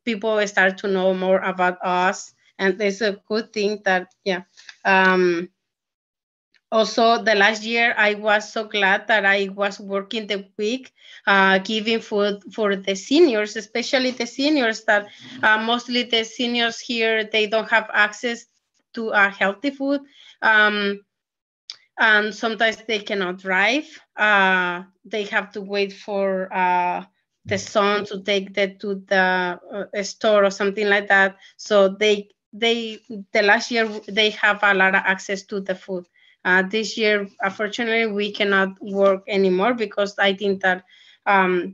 People start to know more about us, and it's a good thing that also, the last year, I was so glad that I was working the week, giving food for the seniors, especially the seniors that mostly the seniors here, they don't have access to healthy food. Um, and sometimes they cannot drive. They have to wait for the son to take them to the store or something like that. So the last year they have a lot of access to the food. This year, unfortunately, we cannot work anymore because I think that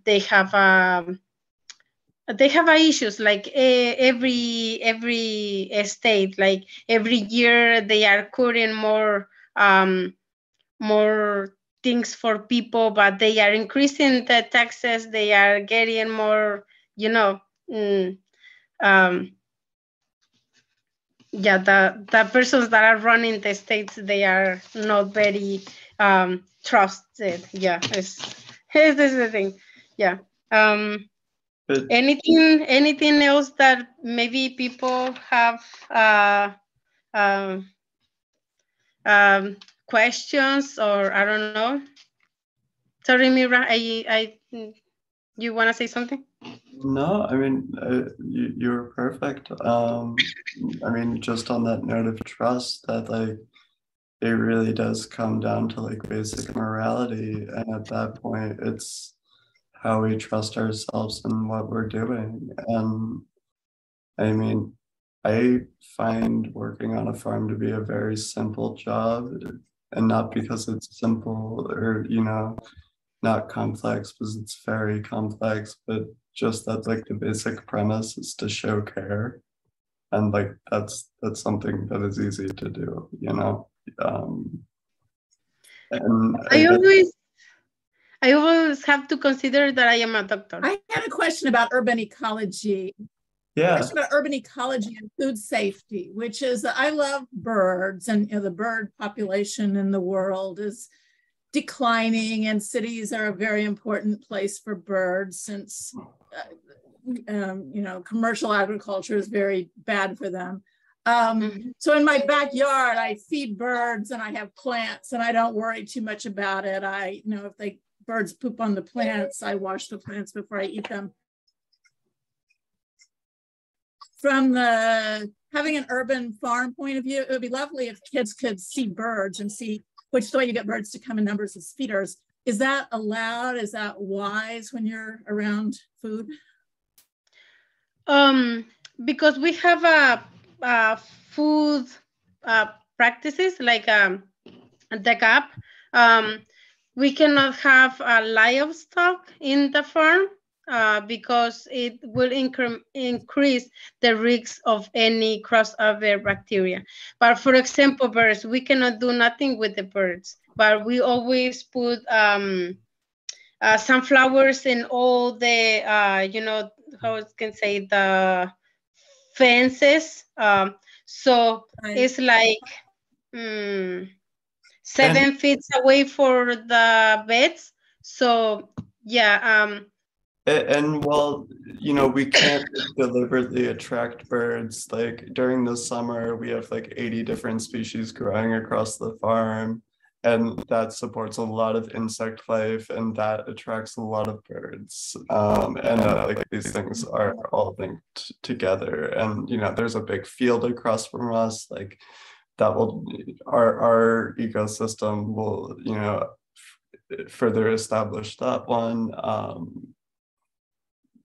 they have issues like every state, like every year they are cutting more things for people, but they are increasing the taxes. They are getting more, mm, um, yeah, the persons that are running the states, they are not very trusted. Yeah, this is the thing. Yeah. But Anything else that maybe people have um, questions, or I don't know. Sorry, Mira, you want to say something? no, I mean, you were perfect. I mean, just on that note of trust, that like it really does come down to like basic morality, and at that point, it's how we trust ourselves and what we're doing. And I mean, I find working on a farm to be a very simple job, and not because it's simple or, not complex, because it's very complex, but just that like the basic premise is to show care. And like that's something that is easy to do, and I always have to consider that I am a doctor. I had a question about urban ecology. yeah. Question about urban ecology and food safety, which is I love birds, and the bird population in the world is declining, and cities are a very important place for birds since commercial agriculture is very bad for them. So in my backyard, I feed birds and I have plants, and I don't worry too much about it. If birds poop on the plants, I wash the plants before I eat them. From having an urban farm point of view, it would be lovely if kids could see birds and see which way you get birds to come in numbers as feeders. Is that allowed? Is that wise when you're around food? Because we have food practices like the gap. We cannot have livestock in the farm because it will increase the risk of any crossover bacteria. But for example, birds, we cannot do nothing with the birds, but we always put sunflowers in all the, how I can say, the fences. So it's like 7 feet away for the beds. So yeah, And while, you know, we can't deliberately attract birds, like during the summer, we have like 80 different species growing across the farm, and that supports a lot of insect life, and that attracts a lot of birds. Like these things are all linked together. And, you know, there's a big field across from us, like that will, our ecosystem will, you know, further establish that one.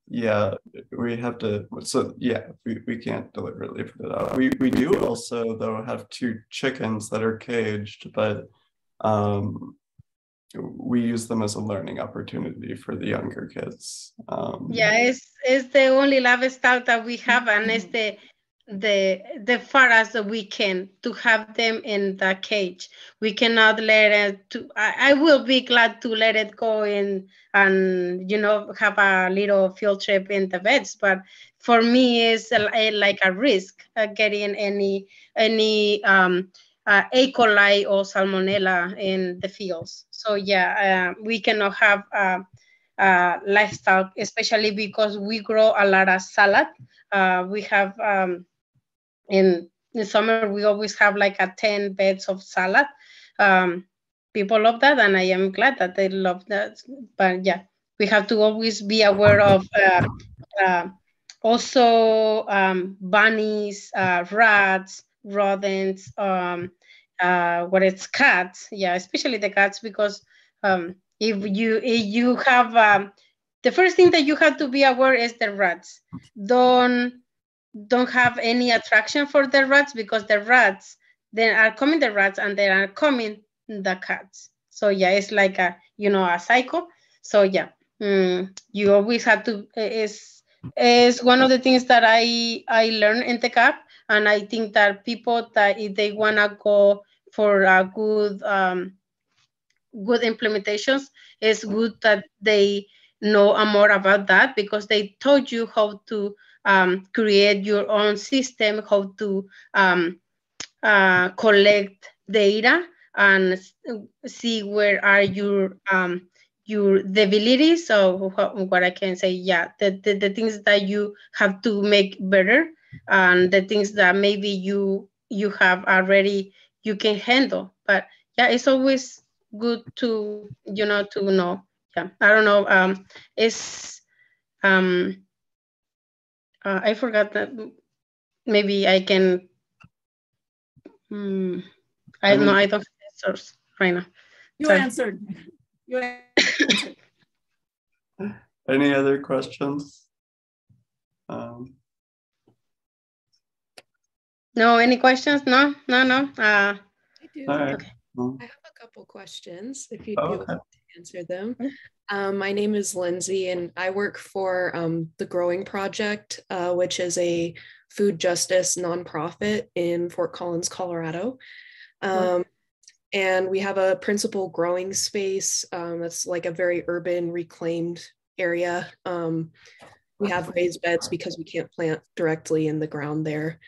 Yeah, we have to, so yeah, we can't deliberately put it out. We do also though have 2 chickens that are caged, but we use them as a learning opportunity for the younger kids. Yeah, it's the only livestock that we have, and it's the farthest that we can to have them in the cage. We cannot let it to, I will be glad to let it go in and, you know, have a little field trip in the vets, but for me it's like a risk getting any E. coli or salmonella in the fields. So yeah, we cannot have livestock, especially because we grow a lot of salad. We have in summer we always have like 10 beds of salad. People love that, and I am glad that they love that. But yeah, we have to always be aware of also bunnies, rats, rodents, what it's cats. Yeah, especially the cats, because if you have the first thing that you have to be aware is the rats. Don't have any attraction for the rats, because the rats, then are coming the rats and then are coming the cats. So yeah, it's like a, you know, a cycle. So yeah, you always have to, is one of the things that I learned in the CAP. And I think that people that if they want to go for a good implementations, it's good that they know more about that, because they taught you how to create your own system, how to collect data and see where are your debilities. So what I can say, yeah, the things that you have to make better, and the things that maybe you have already, you can handle. But yeah, it's always good to, you know, to know. Yeah, I don't know. It's I forgot that. Maybe I can. I don't know. I don't have answers right now. You Sorry. answered. You answered. Any other questions? No, any questions? No. I do. All right. Okay. I have a couple questions if you'd be Okay. able to answer them. My name is Lindsay, and I work for the Growing Project, which is a food justice nonprofit in Fort Collins, Colorado. And we have a principal growing space that's like a very urban reclaimed area. We have raised beds because we can't plant directly in the ground there.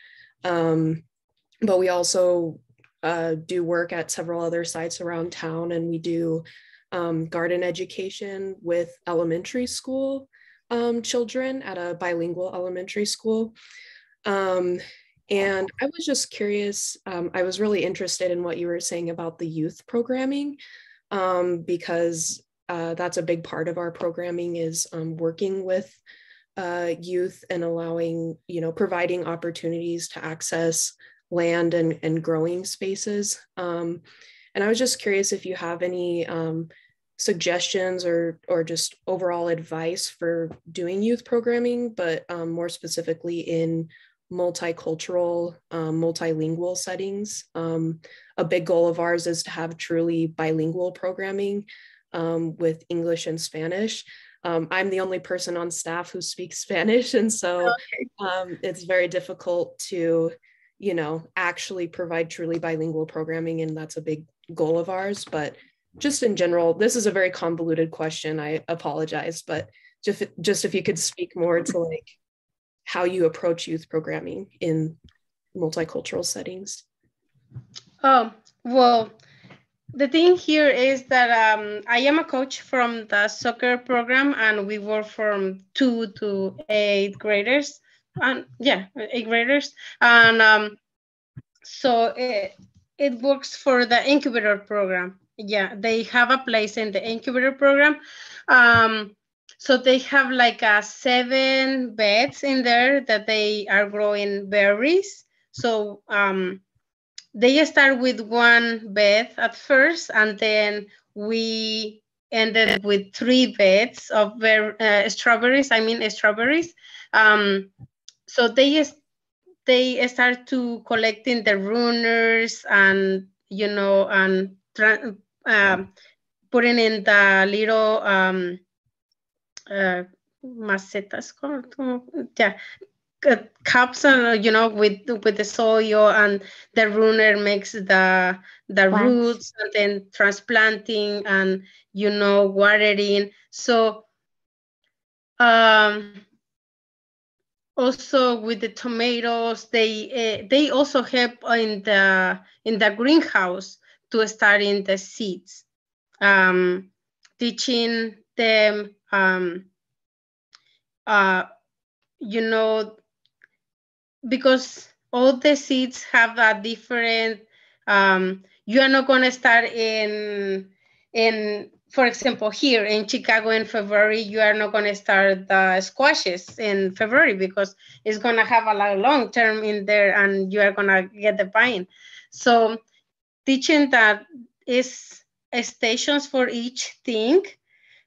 But we also do work at several other sites around town, and we do garden education with elementary school children at a bilingual elementary school. And I was just curious, I was really interested in what you were saying about the youth programming, because that's a big part of our programming is working with youth and allowing, you know, providing opportunities to access land and growing spaces. And I was just curious if you have any suggestions or just overall advice for doing youth programming, but more specifically in multicultural, multilingual settings. A big goal of ours is to have truly bilingual programming with English and Spanish. I'm the only person on staff who speaks Spanish, and so it's very difficult to, you know, actually provide truly bilingual programming, and that's a big goal of ours. But just in general, this is a very convoluted question. I apologize, but just if you could speak more to like how you approach youth programming in multicultural settings. Oh, well, the thing here is that I am a coach from the soccer program, and we work from 2 to 8 graders, and yeah, 8 graders, and so it works for the incubator program. Yeah, they have a place in the incubator program. So they have like 7 beds in there that they are growing berries. So they start with 1 bed at first, and then we ended with 3 beds of strawberries. I mean strawberries. So they start to collecting the runners, and and putting in the little macetas, yeah, cups, and with the soil, and the runner makes the Plants. roots, and then transplanting and watering. So also with the tomatoes, they also help in the greenhouse to start in the seeds, teaching them you know because all the seeds have a different, you are not going to start in for example, here in Chicago in February, you are not going to start the squashes in February, because it's going to have a long term in there, and you are going to get the vine. So teaching that is stations for each thing,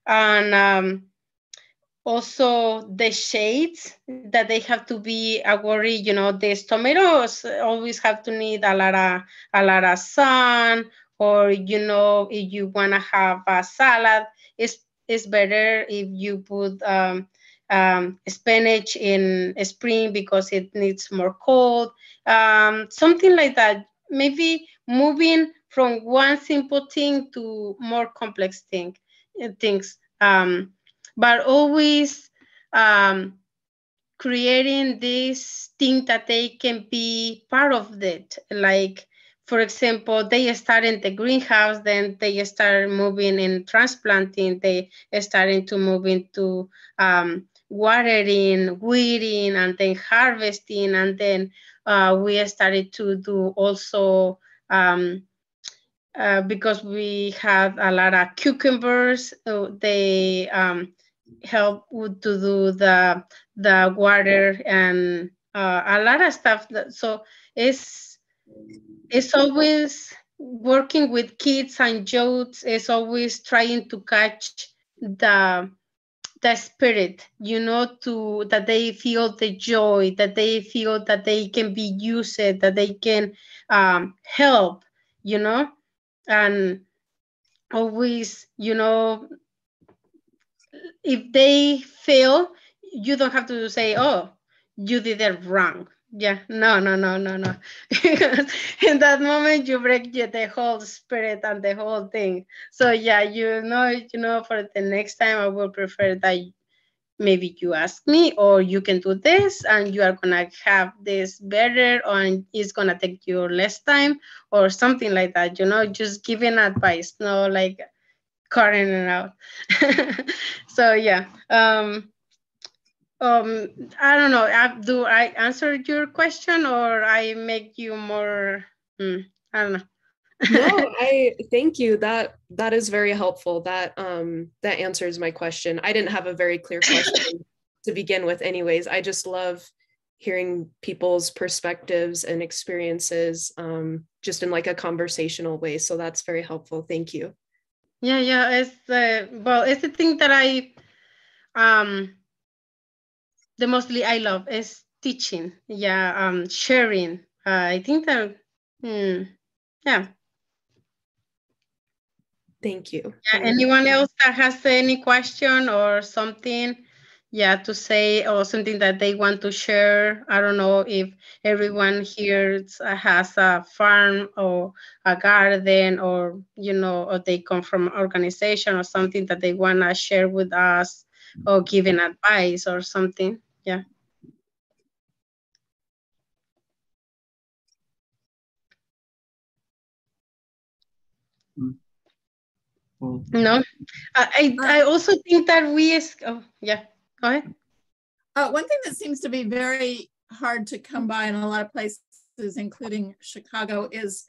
and also the shades that they have to be worry. These tomatoes always have to need a lot of sun, or if you want to have a salad, it's better if you put spinach in spring, because it needs more cold, something like that. Maybe moving from one simple thing to more complex things, but always creating this thing that they can be part of it. Like, for example, they start in the greenhouse, then they start moving in transplanting, they starting to move into watering, weeding, and then harvesting, and then we started to do also because we had a lot of cucumbers, they help to do the water, and a lot of stuff. So it's always working with kids and youths. It's always trying to catch the spirit, to that they feel the joy, that they feel that they can be used, that they can help, and always, if they fail, you don't have to say, oh, you did it wrong. Yeah, no, no, no, no, no. Because in that moment you break the whole spirit and the whole thing. So yeah, for the next time I will prefer that maybe you ask me, or you can do this and you are gonna have this better, or it's gonna take you less time, or something like that, just giving advice, no like carrying it out. So yeah, I don't know, do I answer your question, or I make you more, I don't know. No, I thank you. That is very helpful. That answers my question. I didn't have a very clear question to begin with anyways. I just love hearing people's perspectives and experiences, just in like a conversational way. So that's very helpful. Thank you. Yeah, it's the thing that the mostly I love is teaching. Yeah, sharing. I think that, yeah. Thank you. Yeah, anyone else that has any question or something, to say, or something that they want to share? I don't know if everyone here has a farm or a garden, or or they come from organization or something that they want to share with us, or giving advice or something. Yeah. No, I also think that oh yeah, go ahead. One thing that seems to be very hard to come by in a lot of places, including Chicago, is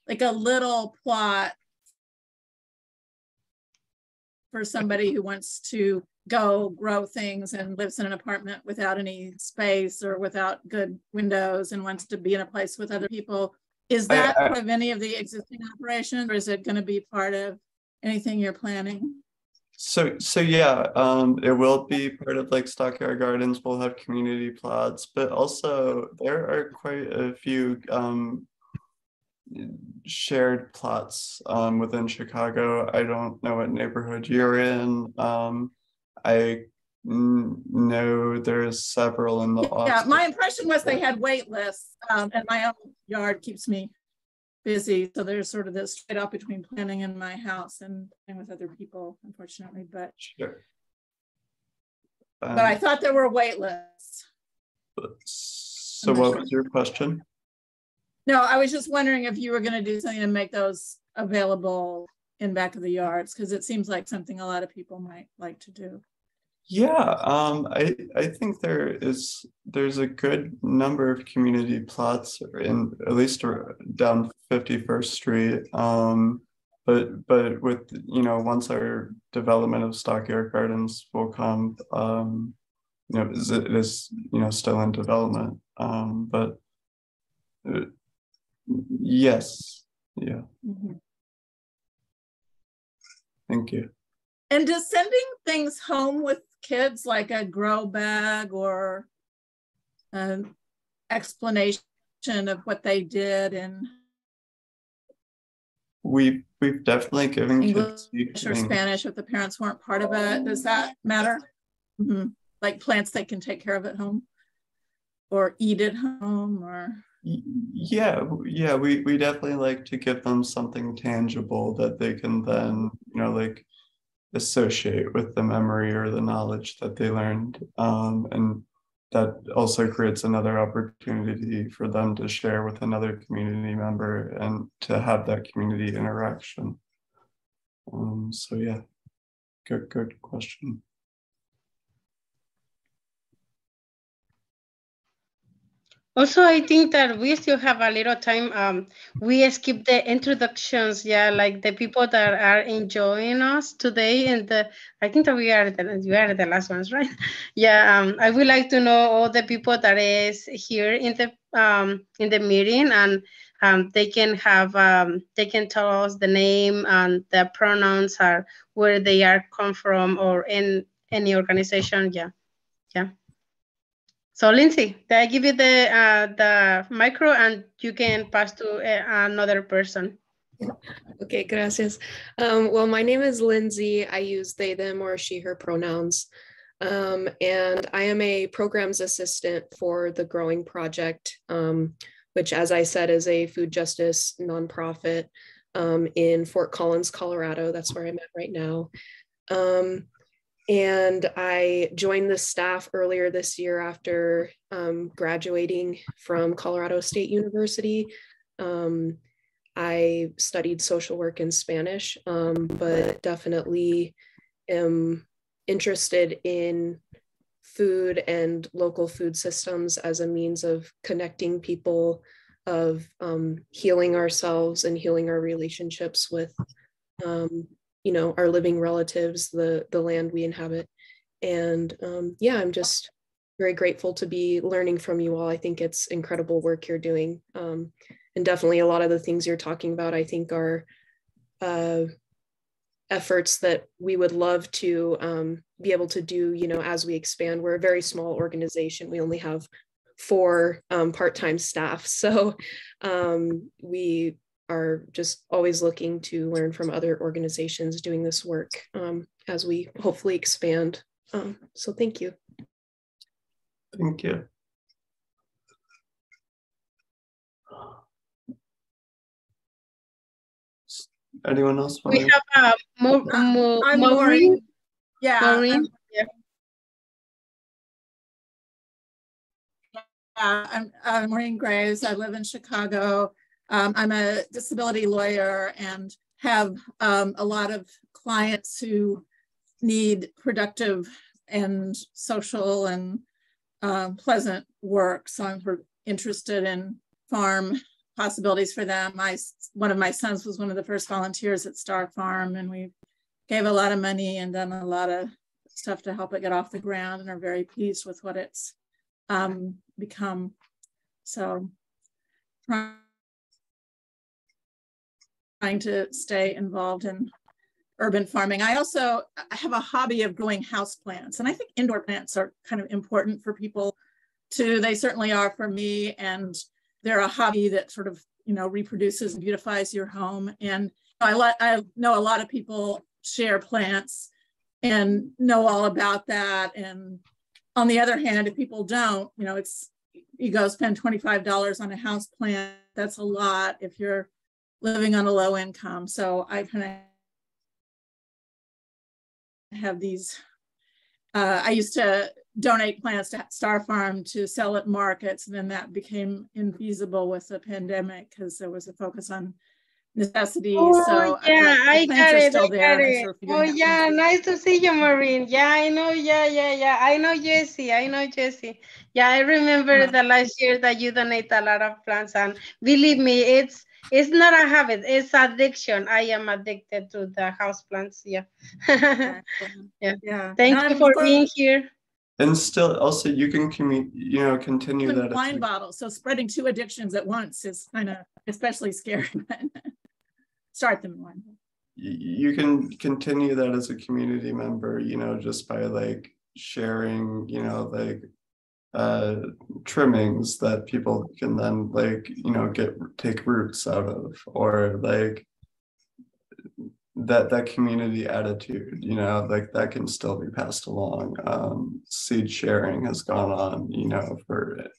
like a little plot for somebody who wants to go grow things and lives in an apartment without any space or without good windows and wants to be in a place with other people. Is that part of any of the existing operations, or is it going to be part of anything you're planning? So yeah, it will be part of like Stockyard Gardens. We'll have community plots, but also there are quite a few shared plots within Chicago. I don't know what neighborhood you're in. I know there's several in the office. Yeah, my impression was they had wait lists, and my own yard keeps me busy. So there's sort of this trade-off between planning in my house and playing with other people, unfortunately. But sure. But I thought there were wait lists. So what was your question? No, I was just wondering if you were going to do something to make those available in back of the yards, because it seems like something a lot of people might like to do. Yeah, I think there's a good number of community plots in at least down 51st Street. But with, you know, once our development of Stockyard Gardens will come, you know, it is, you know, still in development. But yes, yeah. Mm-hmm. Thank you. And does sending things home with kids, like a grow bag or an explanation of what they did, and we've definitely given English kids or Spanish if the parents weren't part of it, does that matter? Mm-hmm. Like plants they can take care of at home or eat at home, or yeah, we definitely like to give them something tangible that they can then, you know, like associate with the memory or the knowledge that they learned, and that also creates another opportunity for them to share with another community member and to have that community interaction. So yeah, good question. Also, I think that we still have a little time. We skip the introductions, yeah, like the people that are enjoying us today, and I think that we are the last ones, right? Yeah. I would like to know all the people that is here in the meeting, and they can tell us the name and the pronouns or where they are come from or in any organization. Yeah. So Lindsay, I give you the micro and you can pass to another person. Okay, gracias. Well, my name is Lindsay. I use they, them, or she, her pronouns. And I am a programs assistant for the Growing Project, which, as I said, is a food justice nonprofit in Fort Collins, Colorado. That's where I'm at right now. And I joined the staff earlier this year after graduating from Colorado State University. I studied social work in Spanish, but definitely am interested in food and local food systems as a means of connecting people, of healing ourselves and healing our relationships with you know, our living relatives, the land we inhabit. And yeah, I'm just very grateful to be learning from you all. I think it's incredible work you're doing. And definitely a lot of the things you're talking about, I think are efforts that we would love to be able to do, you know, as we expand. We're a very small organization. We only have 4 part-time staff. So we are just always looking to learn from other organizations doing this work as we hopefully expand. So thank you. Thank you. Anyone else? We have Maureen. Yeah. Maureen. I'm Maureen Graves. I live in Chicago. I'm a disability lawyer and have a lot of clients who need productive and social and pleasant work. So I'm interested in farm possibilities for them. One of my sons was one of the first volunteers at Star Farm, and we gave a lot of money and done a lot of stuff to help it get off the ground, and are very pleased with what it's become. So trying to stay involved in urban farming. I have a hobby of growing house plants, and I think indoor plants are kind of important for people too. They certainly are for me, and they're a hobby that sort of, reproduces and beautifies your home. And I know a lot of people share plants and know all about that. And on the other hand, if people don't, you go spend $25 on a house plant. That's a lot if you're living on a low income. So I kind of have these, I used to donate plants to Star Farm to sell at markets, and then that became infeasible with the pandemic because there was a focus on necessities. Oh, so yeah, I got it. Still there. Sure Oh, yeah, nice to see you, Maureen. Yeah, I know. Yeah. I know Jessie. Yeah, I remember the last year that you donate a lot of plants, and believe me, it's not a habit, it's addiction. I am addicted to the house plants. Yeah. Yeah. Thank you for being here. And still, also, you can continue that. Wine bottles. So spreading two addictions at once is kind of especially scary. Start them in wine. You can continue that as a community member, just by like sharing, trimmings that people can then take roots out of, or like that community attitude, that can still be passed along. Seed sharing has gone on, for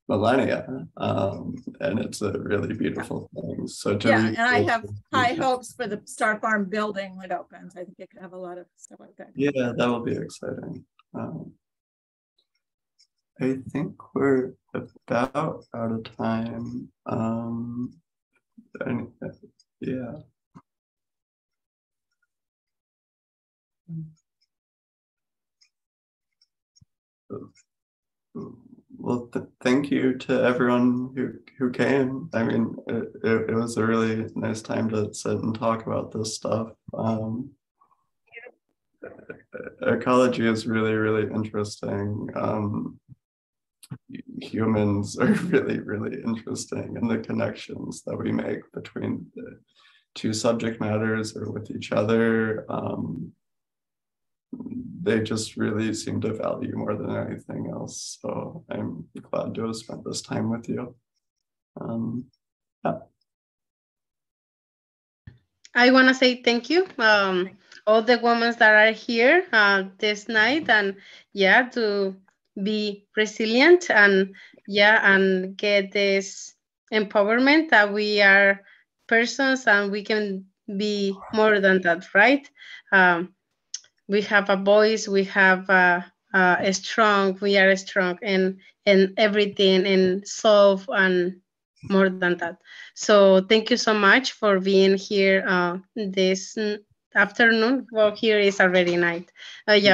millennia, and it's a really beautiful thing. So and I have high hopes for the Star Farm building when it opens. I think it could have a lot of stuff like that. Yeah, that will be exciting. I think we're about out of time. Yeah. Well, thank you to everyone who came. I mean, it was a really nice time to sit and talk about this stuff. Ecology is really, really interesting. Humans are really, really interesting, and the connections that we make between the two subject matters or with each other, they just really seem to value more than anything else. So I'm glad to have spent this time with you. Yeah. I want to say thank you, all the women that are here this night, and to be resilient and get this empowerment that we are persons and we can be more than that, right? We have a voice, we have a strong, we are strong in everything, in solve and more than that. So thank you so much for being here this afternoon. Well, here is already night. But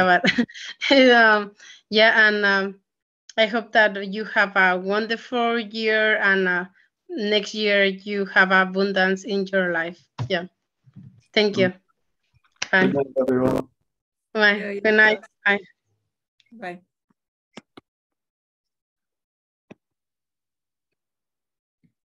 I hope that you have a wonderful year, and next year you have abundance in your life. Yeah. Thank you. Bye. Good night, everyone. Bye. Good night. Bye. Bye.